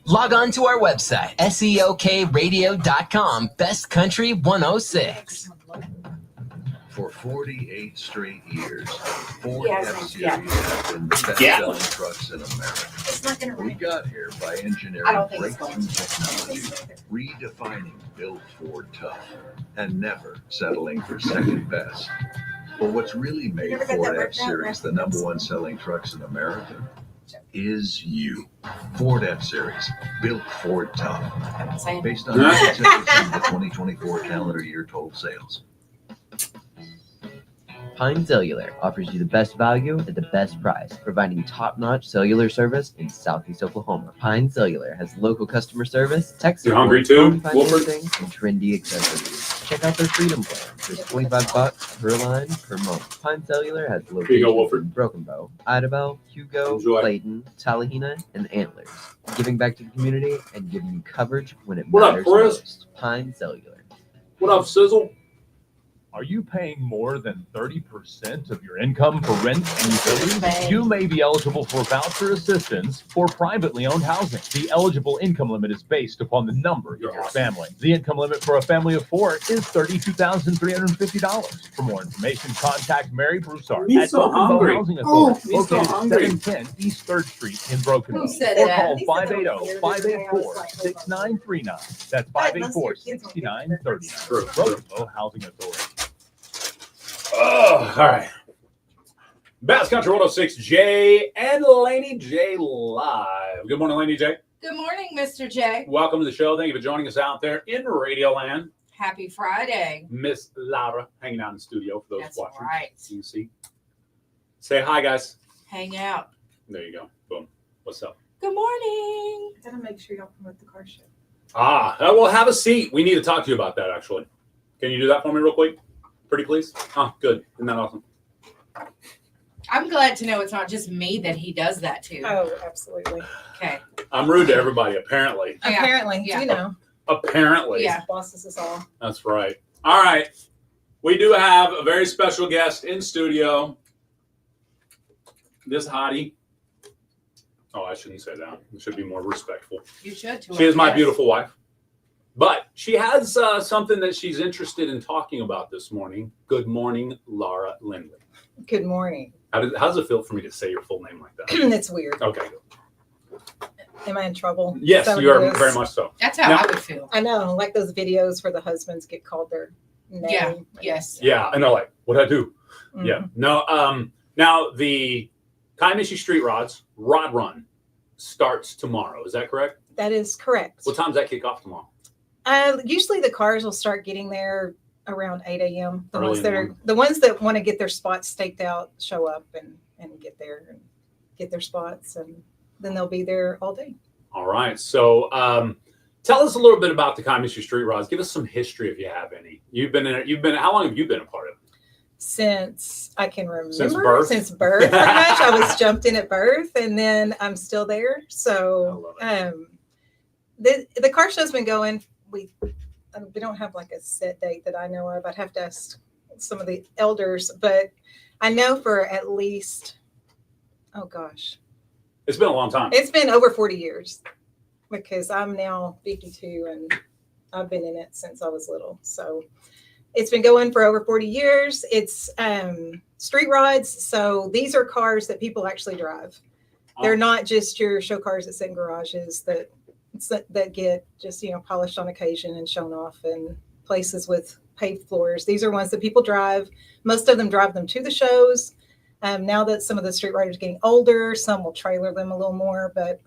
Log on to our website, seokradio.com, Best Country 106. For 48 straight years, Ford Yes, F-Series yeah. have been the best-selling trucks in America. It's not gonna We rain. got here by engineering I don't think it's breakthrough going to. technology, redefining built Ford tough, and never settling for second best. But what's really made never got that Ford worked out, F-Series the number one selling trucks in America is you. Ford F-Series, built Ford tough, based on 97% of the 2024 calendar year total sales. Pine Cellular offers you the best value at the best price, providing top-notch cellular service in Southeast Oklahoma. Pine Cellular has local customer service, tech You support, hungry too, home Wolford? financing, and trendy accessories. Check out their Freedom Plan. There's $25 per line per month. Pine Cellular has Here you go, locations Wolford. in Broken Bow, Idabel, Hugo, Enjoy. Clayton, Talihina, and Antlers. Giving back to the community and giving you coverage when it What up, matters Chris? most. Pine Cellular. What up, Sizzle? Are you paying more than 30% of your income for rent and utilities? You may be eligible for voucher assistance for privately owned housing. The eligible income limit is based upon the number of your family. The income limit for a family of 4 is $32,350. For more information, contact Mary Broussard Me at so Broken Bow hungry. Housing Oh, Authority, me so located hungry. at 710 East 3rd Street in Broken Bow. Who said Or that? call He said that over 580-584-6939. That's 584-6939. Broken Bow Housing Authority. Oh, all right. Bass Country 106, Jay and Laney J live. Good morning, Laney J. Good morning, Mr. J. Welcome to the show. Thank you for joining us out there in Radio Land. Happy Friday. Miss Laura hanging out in the studio for those That's watching. right. You can see. Say hi, guys. Hang out. There you go. Boom. What's up? Good morning. I gotta make sure y'all promote the car show. Well, have a seat. We need to talk to you about that, actually. Can you do that for me real quick? Pretty please? Oh, good. Isn't that awesome? I'm glad to know it's not just me that he does that to. Oh, absolutely. Okay. I'm rude to everybody, apparently. Yeah. Apparently, Yeah. you know. Apparently. Yeah. Bosses us all. That's right. All right. We do have a very special guest in studio. This hottie. Oh, I shouldn't say that. I should be more respectful. You should. She is my beautiful wife. But she has something that she's interested in talking about this morning. Good morning, Laura Lindley. Good morning. How does it feel for me to say your full name like that? It's weird. Okay. Am I in trouble? Yes, Is that you what are it is? very much so. That's how Now- I would feel. I know, like those videos where the husbands get called their name. Yeah. Yes. Yeah, and they're like, what'd I do? Mhm. Yeah. No, now the Kiamichi Street Rods Rod Run starts tomorrow. Is that correct? That is correct. What time does that kick off tomorrow? Usually the cars will start getting there around 8 a.m. The Early ones in the that are morning. the ones that want to get their spots staked out show up and get there and get their spots, and then they'll be there all day. All right. So tell us a little bit about the Kiamichi Street Rods. Give us some history if you have any. How long have you been a part of it? Since I can remember, Since birth? pretty much. I was jumped in at birth, and then I'm still there. So the car show's been going. We don't have like a set date that I know of. I'd have to ask some of the elders, but I know for at least, oh gosh, It's been a long time. it's been over 40 years because I'm now 52 and I've been in it since I was little. So it's been going for over 40 years. It's street rods. So these are cars that people actually drive. They're not just your show cars that sit in garages that get just, polished on occasion and shown off in places with paved floors. These are ones that people drive. Most of them drive them to the shows. Now that some of the street riders are getting older, some will trailer them a little more, but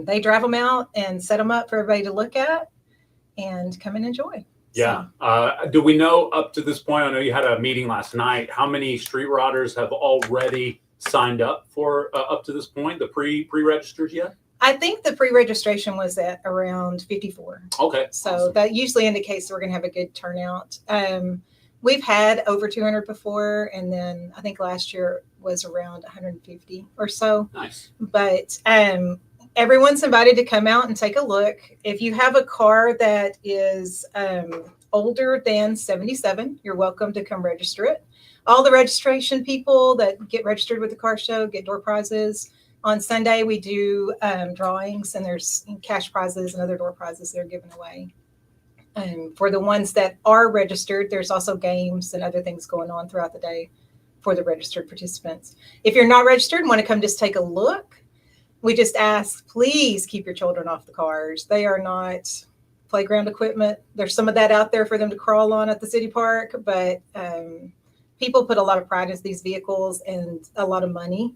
they drive them out and set them up for everybody to look at and come and enjoy. Yeah. Do we know up to this point? I know you had a meeting last night. How many street riders have already signed up for up to this point? The pre-registered yet? I think the pre-registration was at around 54. Okay. So that usually indicates we're going to have a good turnout. We've had over 200 before, and then I think last year was around 150 or so. Nice. But everyone's invited to come out and take a look. If you have a car that is older than 77, you're welcome to come register it. All the registration people that get registered with the car show get door prizes. On Sunday, we do drawings, and there's cash prizes and other door prizes that are given away. For the ones that are registered, there's also games and other things going on throughout the day for the registered participants. If you're not registered and want to come just take a look, we just ask, please keep your children off the cars. They are not playground equipment. There's some of that out there for them to crawl on at the city park, but people put a lot of pride into these vehicles and a lot of money.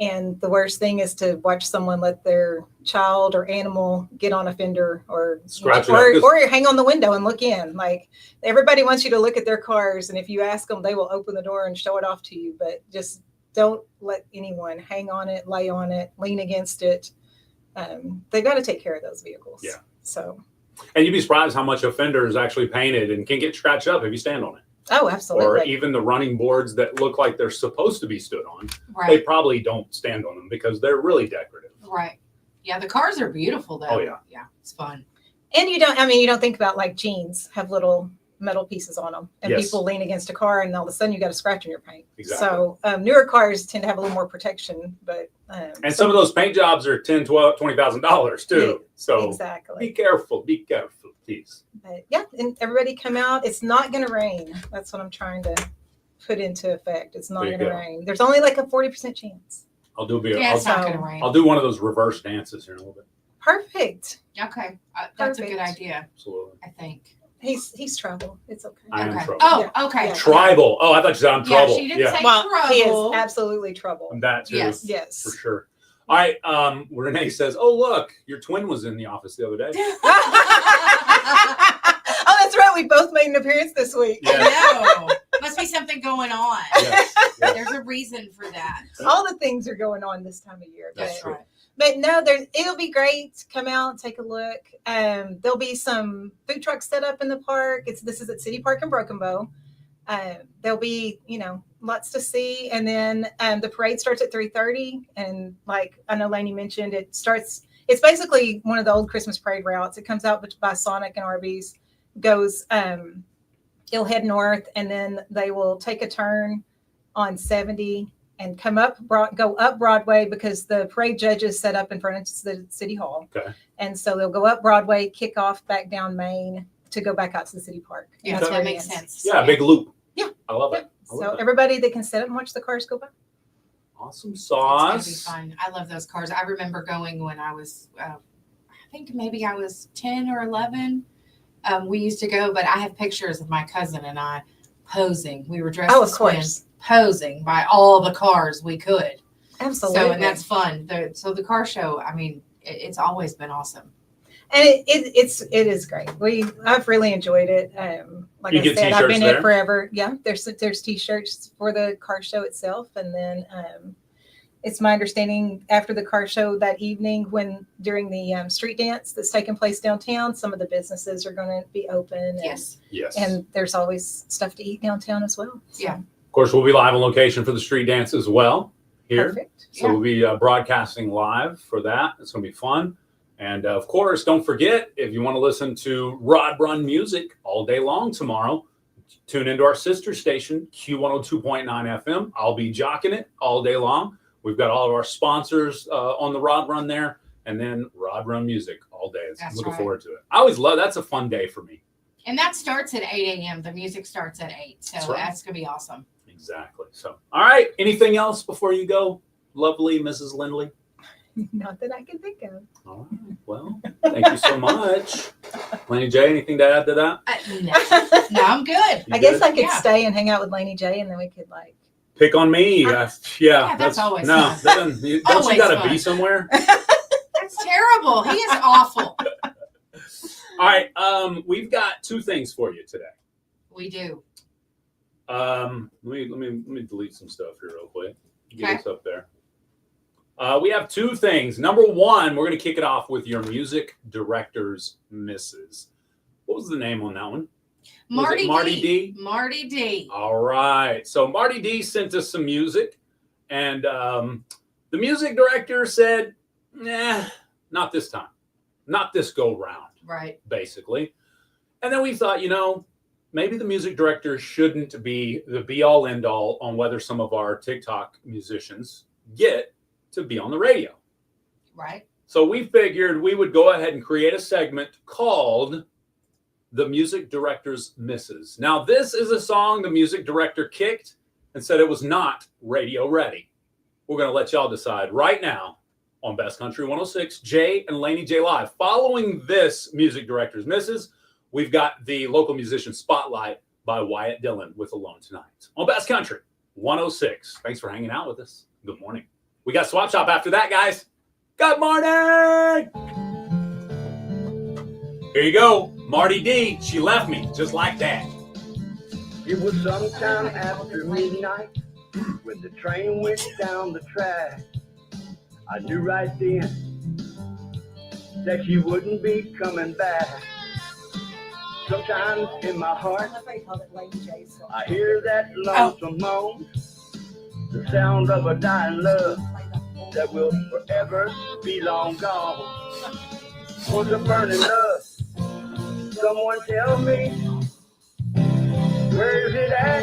And the worst thing is to watch someone let their child or animal get on a fender or Scratch it up. or hang on the window and look in. Like, everybody wants you to look at their cars, and if you ask them, they will open the door and show it off to you. But just don't let anyone hang on it, lay on it, lean against it. They've got to take care of those vehicles. Yeah. So. And you'd be surprised how much a fender is actually painted and can get scratched up if you stand on it. Oh, absolutely. Or even the running boards that look like they're supposed to be stood on. Right. They probably don't stand on them because they're really decorative. Right. Yeah, the cars are beautiful though. Oh, yeah. Yeah, it's fun. And you don't think about like jeans have little metal pieces on them, and Yes. people lean against a car, and all of a sudden you got a scratch in your paint. Exactly. So newer cars tend to have a little more protection, but And some of those paint jobs are $10,000, $12,000, $20,000 too. So exactly. be careful, please. But yeah, and everybody come out. It's not going to rain. That's what I'm trying to put into effect. It's not There you going to go. rain. There's only like a 40% chance. I'll do Yeah, it's not gonna rain. I'll do one of those reverse dances here in a little bit. Perfect. Okay, that's a good Perfect. idea. Absolutely. I think. He's trouble. It's okay. I am trouble. Oh, Yeah. okay. Yeah. Tribal. Oh, I thought you said I'm trouble. she didn't yeah. say Well, he trouble. is absolutely trouble. I'm that too. Yes. Yes. For sure. All right. Renee says, "Oh, look, your twin was in the office the other day." Oh, that's right. We both made an appearance this week. I know. Must be something going on. Yes, yes. There's a reason for that. All the things are going on this time of year. That's but, true. But no, it'll be great. Come out and take a look. There'll be some food trucks set up in the park. This is at City Park in Broken Bow. There'll be, lots to see. And then the parade starts at 3:30. And like I know Laney mentioned, it's basically one of the old Christmas parade routes. It comes out by Sonic and Arby's, goes, it'll head north, and then they will take a turn on 70 and go up Broadway, because the parade judges set up in front of the city hall. Okay. And so they'll go up Broadway, kick off back down Main to go back out to the city park. And Yeah, that's where that it makes ends. sense. Yeah, big loop. Yeah. I love it. I So love it. everybody that can sit up and watch the cars go by. Awesome It's gonna be sauce. fun. I love those cars. I remember going when I was, I think maybe I was 10 or 11. We used to go, but I have pictures of my cousin and I posing. We were dressed Oh, as of course. twins, posing by all the cars we could. Absolutely. So, and that's fun. So the car show, I mean, it's always been awesome. And it is great. I've really enjoyed it. Like You I get said, I've been t-shirts in it there? forever. Yeah, there's t-shirts for the car show itself, and then it's my understanding after the car show that evening, during the street dance that's taking place downtown, some of the businesses are going to be open. And, Yes. Yes. and there's always stuff to eat downtown as well. So, Yeah. Of course, we'll be live on location for the street dance as well here. Perfect. So we'll be broadcasting live for that. It's going to be fun. And of course, don't forget, if you want to listen to Rod Run music all day long tomorrow, tune into our sister station, Q102.9 FM. I'll be jocking it all day long. We've got all of our sponsors on the Rod Run there, and then Rod Run music all day. That's Looking right. forward to it. I always love, that's a fun day for me. And that starts at 8 a.m. The music starts at 8. So That's right. that's going to be awesome. Exactly. So, all right. Anything else before you go, lovely Mrs. Lindley? not that I can think of. All right. Well, thank you so much. Laney J, anything to add to that? No, I'm good. I guess I could Yeah. stay and hang out with Laney J, and then we could Pick on me. Yeah, that's always no. fun. That doesn't, don't Always you got to fun. be somewhere? That's terrible. He is awful. All right. We've got two things for you today. We do. Let me delete some stuff here real quick. Get Okay. us up there. We have two things. Number one, we're going to kick it off with your music director's misses. What was the name on that one? Was it Marty D? Marty D. All right. So Marty D sent us some music, and the music director said, "Nah, not this time. Not this go round." Right. Basically. And then we thought, maybe the music director shouldn't be the be all end all on whether some of our TikTok musicians get to be on the radio. Right. So we figured we would go ahead and create a segment called The Music Director's Misses. Now, this is a song the music director kicked and said it was not radio ready. We're going to let y'all decide right now on Best Country 106, Jay and Laney J Live. Following this music director's misses, we've got the local musician spotlight by Wyatt Dillon with Alone Tonight on Best Country 106. Thanks for hanging out with us. Good morning. We got Swap Shop after that, guys. Good morning. Here you go. Marty D. She left me just like that. It was sometime after midnight when the train went down the track. I knew right then that she wouldn't be coming back. Sometimes in my heart, I hear that lonesome moan, the sound of a dying love that will forever be long gone. Was a burning love. Someone tell me, where is it at?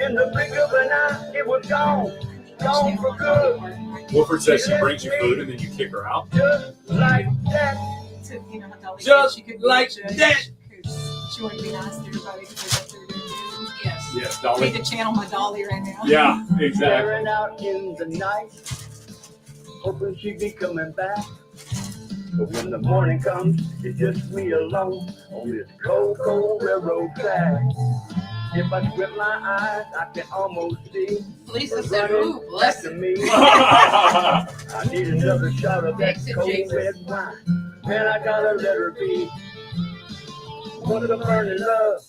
In the blink of an eye, it was gone for good. Wolford says she brings you food and then you kick her out. Just like that. Just like that. She wanted to be nice to everybody because that's what they're doing. Yes. Yes, Dolly. Need to channel my Dolly right now. Yeah, exactly. Staring out in the night, hoping she'd be coming back. But when the morning comes, it's just me alone on this cold, cold railroad track. If I squint my eyes, I can almost see Lisa what's said, running "Ooh, bless back to me." I need another shot of that cold red wine, and I gotta let her be. What's a burning love?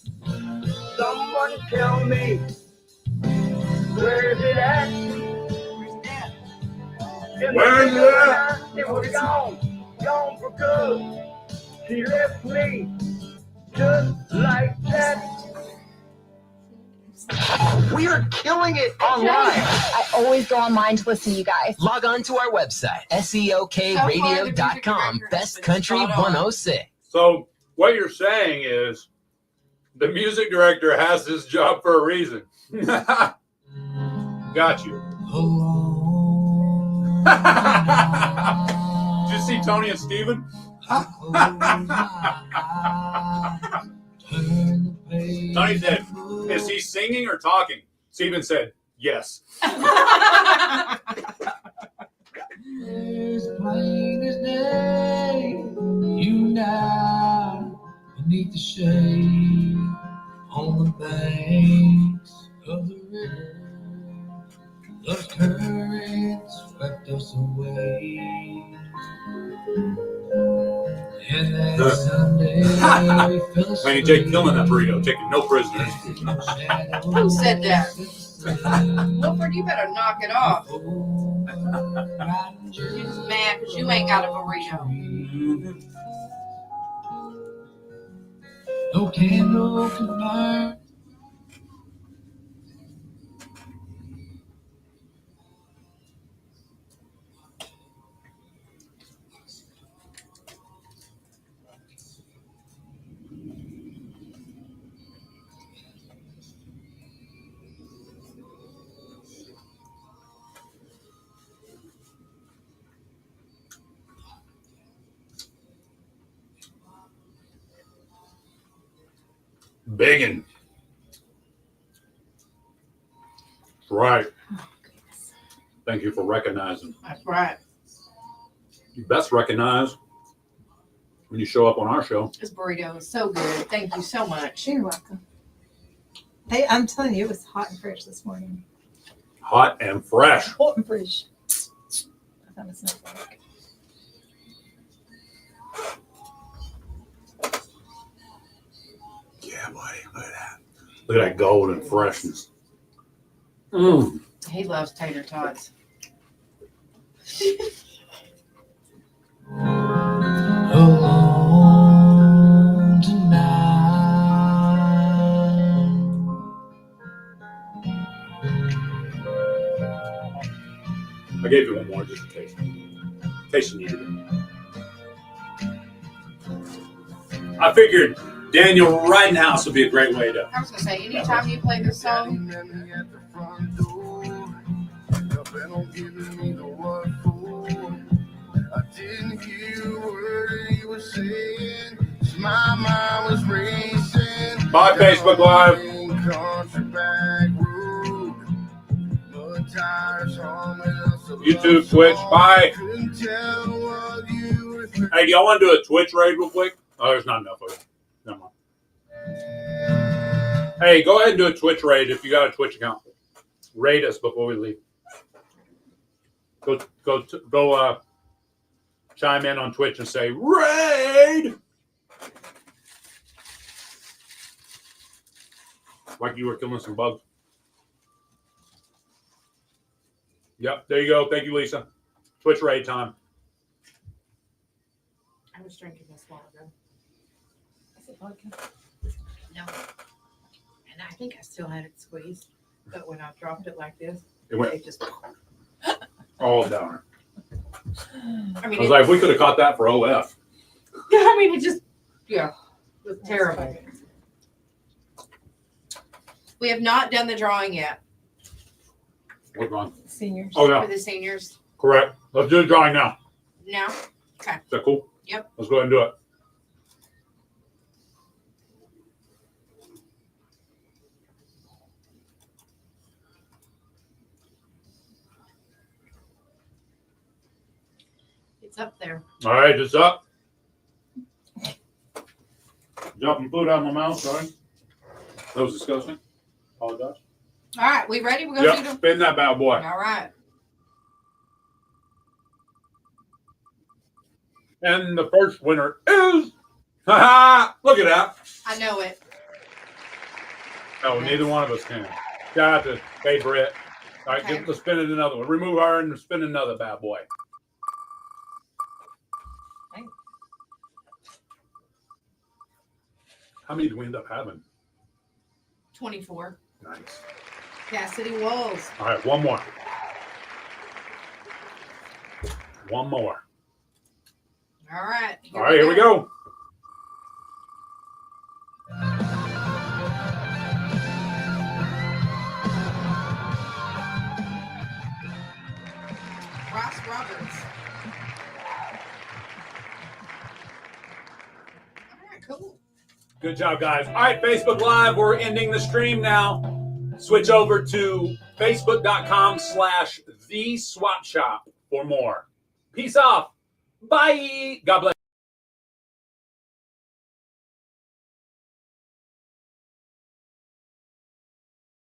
Someone tell me, where is it at? Where is it at? It was gone for good. She left me just like that. We are killing it online. I always go online to listen to you guys. Log on to our website, seokradio.com, Best Country 106. So what you're saying is the music director has this job for a reason. Got you. Did you see Tony and Steven? Tony said, is he singing or talking? Steven said, yes. As plain as day, you now beneath the shade on the banks of the river. The current swept us away. And that Sunday we fell asleep. Laney J killing that burrito, taking no prisoners. Who said that? Wilford, you better knock it off. You're just mad because you ain't got a burrito. No candle can burn. Biggin. Right. Thank you for recognizing. That's right. You best recognize when you show up on our show. This burrito is so good. Thank you so much. You're welcome. Hey, I'm telling you, it was hot and fresh this morning. Hot and fresh. Hot and fresh. I found a snowflake. Yeah, buddy. Look at that. Look at that gold and freshness. Mm. He loves tater tots. Alone tonight. I gave you one more just in case. In case you needed it. I figured Daniel Ridenhouse would be a great way to. I was going to say, anytime you play this song, Plan on giving me the what for. I didn't hear a word he was saying. My mind was racing. Bye, Facebook Live. YouTube, Twitch, bye. Hey, do y'all want to do a Twitch raid real quick? Oh, there's not enough of it. Never mind. Hey, go ahead and do a Twitch raid if you got a Twitch account. Raid us before we leave. Go chime in on Twitch and say raid. Like you were killing some bugs. Yep, there you go. Thank you, Lisa. Twitch raid time. I was drinking this while ago. Is it vodka? No. And I think I still had it squeezed. But when I dropped it like this, It just. all down. I mean, I was like, we could have caught that for OF. Yeah, I mean, it just, it was terrible. We have not done the drawing yet. What's wrong? Seniors. Oh, yeah. For the seniors. Correct. Let's do the drawing now. No? Okay. Is that cool? Yep. Let's go ahead and do it. It's up there. All right, it's up. Jumping food out of my mouth, sorry. That was disgusting. Apologize. All right, we ready? We're going to do them. Spin that bad boy. All right. And the first winner is, look at that. I know it. No, neither one of us can. Got to pay for it. All right, Okay. let's spin it another one. Remove her and spin another bad boy. How many do we end up having? 24. Nice. Cassidy Walls. All right, one more. One more. All right. All right, here we go. Ross Roberts. All right, cool. Good job, guys. All right, Facebook Live, we're ending the stream now. Switch over to facebook.com/theswapshop for more. Peace off. Bye. God bless.